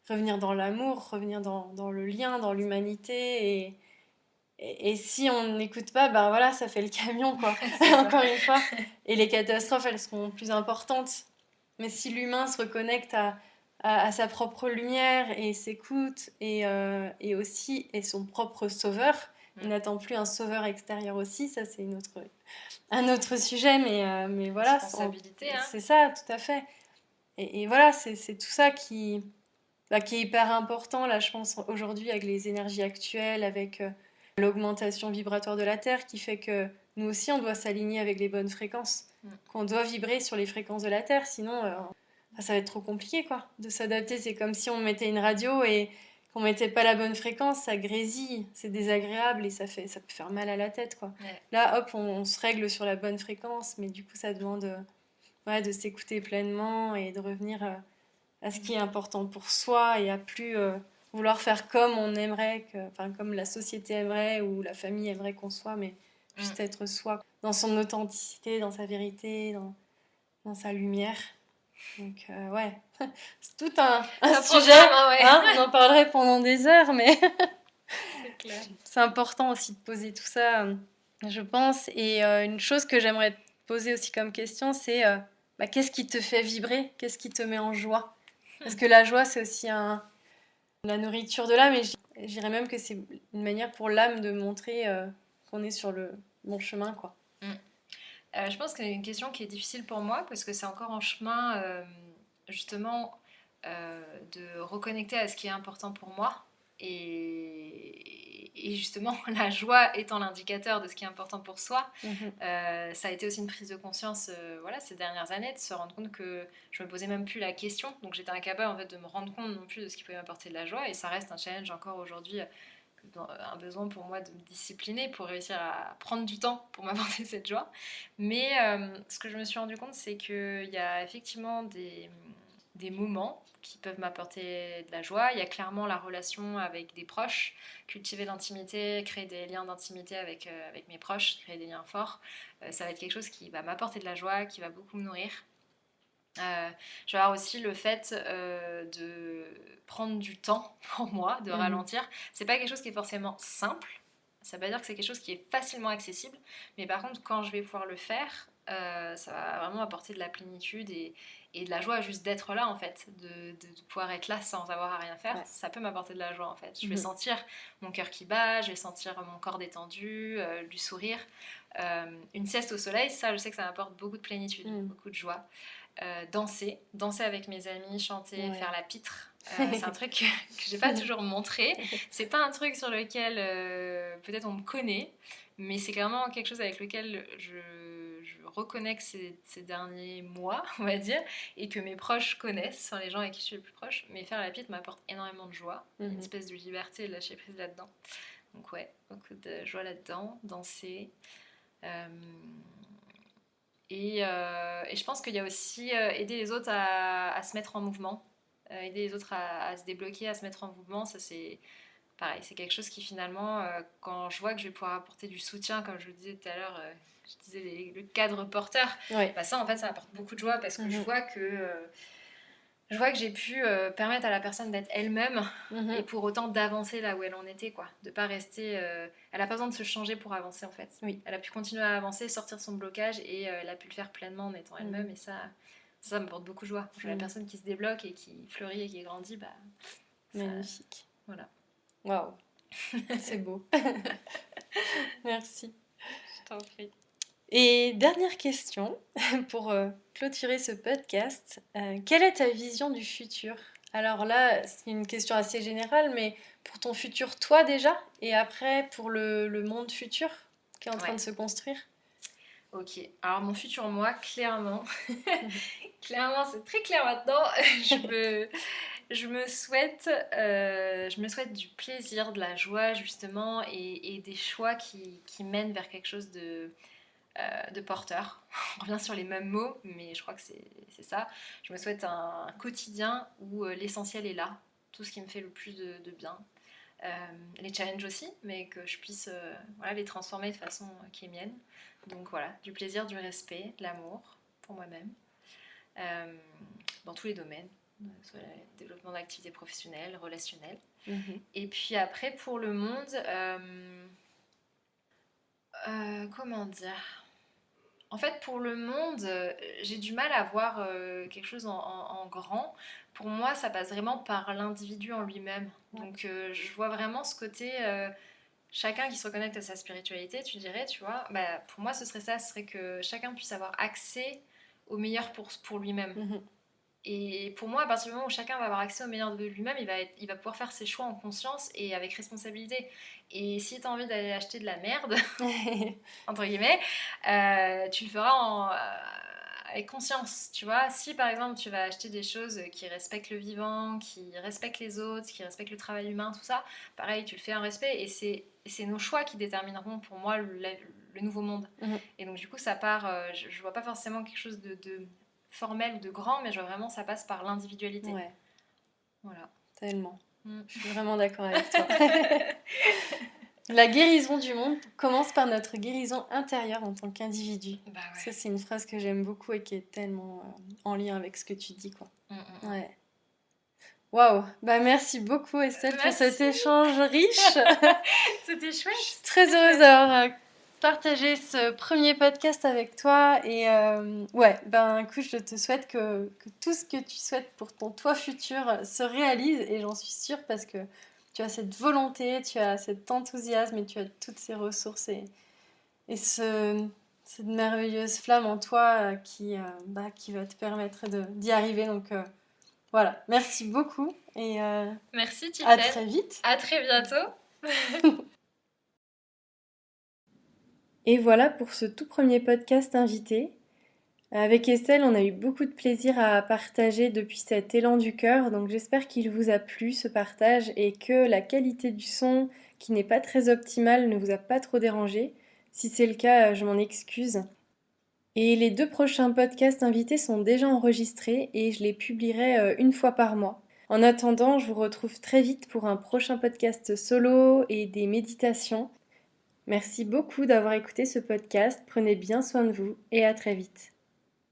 Speaker 1: revenir dans l'amour, revenir dans le lien, dans l'humanité. Et si on n'écoute pas, ben voilà, ça fait le camion, quoi. Encore une fois. Et les catastrophes, elles seront plus importantes. Mais si l'humain se reconnecte à sa propre lumière et s'écoute et aussi est son propre sauveur. Il n'attend plus un sauveur extérieur aussi, ça c'est un autre sujet, mais voilà.
Speaker 2: Responsabilité,
Speaker 1: c'est ça, tout à fait. Et voilà, c'est tout ça qui est hyper important, là je pense aujourd'hui avec les énergies actuelles, avec l'augmentation vibratoire de la Terre qui fait que nous aussi, on doit s'aligner avec les bonnes fréquences. Qu'on doit vibrer sur les fréquences de la Terre, sinon ça va être trop compliqué quoi, de s'adapter. C'est comme si on mettait une radio et qu'on mettait pas la bonne fréquence, ça grésille, c'est désagréable et ça peut faire mal à la tête quoi.
Speaker 2: Ouais.
Speaker 1: Là, hop, on se règle sur la bonne fréquence, mais du coup, ça demande de s'écouter pleinement et de revenir à ce qui est important pour soi et à plus vouloir faire comme on aimerait, comme la société aimerait ou la famille aimerait qu'on soit, mais juste être soi, dans son authenticité, dans sa vérité, dans sa lumière. Donc ouais, c'est tout un sujet, on en parlerait pendant des heures, mais
Speaker 2: c'est clair.
Speaker 1: C'est important aussi de poser tout ça, je pense. Et une chose que j'aimerais te poser aussi comme question, c'est qu'est-ce qui te fait vibrer? Qu'est-ce qui te met en joie? Parce que la joie, c'est aussi la nourriture de l'âme, et je dirais même que c'est une manière pour l'âme de montrer qu'on est sur le bon chemin, quoi.
Speaker 2: Je pense que c'est une question qui est difficile pour moi parce que c'est encore en chemin, justement, de reconnecter à ce qui est important pour moi. Et justement, la joie étant l'indicateur de ce qui est important pour soi, ça a été aussi une prise de conscience ces dernières années, de se rendre compte que je me posais même plus la question. Donc j'étais incapable en fait, de me rendre compte non plus de ce qui pouvait m'apporter de la joie. Et ça reste un challenge encore aujourd'hui, un besoin pour moi de me discipliner pour réussir à prendre du temps pour m'apporter cette joie. Mais ce que je me suis rendu compte, c'est qu'il y a effectivement des moments qui peuvent m'apporter de la joie. Il y a clairement la relation avec des proches, cultiver l'intimité, créer des liens d'intimité avec mes proches, créer des liens forts. Ça va être quelque chose qui va m'apporter de la joie, qui va beaucoup me nourrir. Je vais avoir aussi le fait de prendre du temps pour moi, de ralentir. C'est pas quelque chose qui est forcément simple. Ça veut pas dire que c'est quelque chose qui est facilement accessible. Mais par contre, quand je vais pouvoir le faire, ça va vraiment apporter de la plénitude et de la joie juste d'être là en fait, de pouvoir être là sans avoir à rien faire. Ça peut m'apporter de la joie en fait. Je vais sentir mon cœur qui bat, je vais sentir mon corps détendu, du sourire. Une sieste au soleil, ça je sais que ça m'apporte beaucoup de plénitude, beaucoup de joie. Danser avec mes amis, chanter, faire la pitre. C'est un truc que j'ai pas toujours montré. C'est pas un truc sur lequel peut-être on me connaît, mais c'est clairement quelque chose avec lequel je reconnecte ces derniers mois, on va dire, et que mes proches connaissent, les gens avec qui je suis le plus proche. Mais faire la pitre m'apporte énormément de joie, une espèce de liberté et de lâcher prise là-dedans. Donc ouais, beaucoup de joie là-dedans, danser. Et je pense qu'il y a aussi aider les autres à se mettre en mouvement, aider les autres à se débloquer, à se mettre en mouvement. Ça, c'est pareil, c'est quelque chose qui finalement, quand je vois que je vais pouvoir apporter du soutien, comme je le disais tout à l'heure, je disais le cadre porteur, ça en fait, ça apporte beaucoup de joie parce que je vois que j'ai pu permettre à la personne d'être elle-même et pour autant d'avancer là où elle en était, quoi. De pas rester... elle a pas besoin de se changer pour avancer, en fait.
Speaker 1: Oui.
Speaker 2: Elle a pu continuer à avancer, sortir son blocage et elle a pu le faire pleinement en étant elle-même et ça m'apporte beaucoup de joie. La personne qui se débloque et qui fleurit et qui grandit,
Speaker 1: magnifique.
Speaker 2: Voilà.
Speaker 1: Waouh. C'est beau. Merci.
Speaker 2: Je t'en prie.
Speaker 1: Et dernière question, pour clôturer ce podcast, quelle est ta vision du futur? Alors là, c'est une question assez générale, mais pour ton futur, toi déjà, et après pour le monde futur qui est en train de se construire?
Speaker 2: Ok, alors mon futur moi, clairement, clairement c'est très clair maintenant, je me souhaite du plaisir, de la joie justement et des choix qui mènent vers quelque chose de porteur. On revient sur les mêmes mots, mais je crois que c'est ça. Je me souhaite un quotidien où l'essentiel est là, tout ce qui me fait le plus de bien. Les challenges aussi, mais que je puisse les transformer de façon qui est mienne. Donc voilà, du plaisir, du respect, de l'amour pour moi-même, dans tous les domaines, soit le développement d'activités professionnelles, relationnelles. Et puis après, pour le monde, comment dire ? En fait, pour le monde, j'ai du mal à voir quelque chose en grand. Pour moi, ça passe vraiment par l'individu en lui-même. Donc, je vois vraiment ce côté, chacun qui se reconnecte à sa spiritualité, tu dirais, tu vois. Pour moi, ce serait ça, ce serait que chacun puisse avoir accès au meilleur pour lui-même. Et pour moi, à partir du moment où chacun va avoir accès au meilleur de lui-même, il va pouvoir faire ses choix en conscience et avec responsabilité. Et si tu as envie d'aller acheter de la merde, entre guillemets, tu le feras avec conscience, tu vois. Si par exemple tu vas acheter des choses qui respectent le vivant, qui respectent les autres, qui respectent le travail humain, tout ça, pareil, tu le fais en respect et c'est nos choix qui détermineront pour moi le nouveau monde. Et donc du coup ça part, je vois pas forcément quelque chose de formel ou de grand, mais je vois vraiment ça passe par l'individualité.
Speaker 1: Ouais,
Speaker 2: Voilà.
Speaker 1: tellement. Je suis vraiment d'accord avec toi. La guérison du monde commence par notre guérison intérieure en tant qu'individu.
Speaker 2: Bah ouais.
Speaker 1: Ça, c'est une phrase que j'aime beaucoup et qui est tellement en lien avec ce que tu dis, quoi. Ouais. Waouh, bah merci beaucoup Estelle pour cet échange riche.
Speaker 2: C'était chouette.
Speaker 1: Je suis très heureuse d'avoir partagé ce premier podcast avec toi et ouais, ben écoute, je te souhaite que tout ce que tu souhaites pour ton toi futur se réalise et j'en suis sûre parce que tu as cette volonté, tu as cet enthousiasme et tu as toutes ces ressources et cette merveilleuse flamme en toi qui va te permettre d'y arriver. Donc voilà, merci beaucoup et
Speaker 2: merci Tiffany.
Speaker 1: à très vite.
Speaker 2: À très bientôt.
Speaker 1: Et voilà pour ce tout premier podcast invité. Avec Estelle, on a eu beaucoup de plaisir à partager depuis cet élan du cœur, donc j'espère qu'il vous a plu ce partage et que la qualité du son, qui n'est pas très optimale, ne vous a pas trop dérangé. Si c'est le cas, je m'en excuse. Et les 2 prochains podcasts invités sont déjà enregistrés et je les publierai une fois par mois. En attendant, je vous retrouve très vite pour un prochain podcast solo et des méditations. Merci beaucoup d'avoir écouté ce podcast, prenez bien soin de vous et à très vite.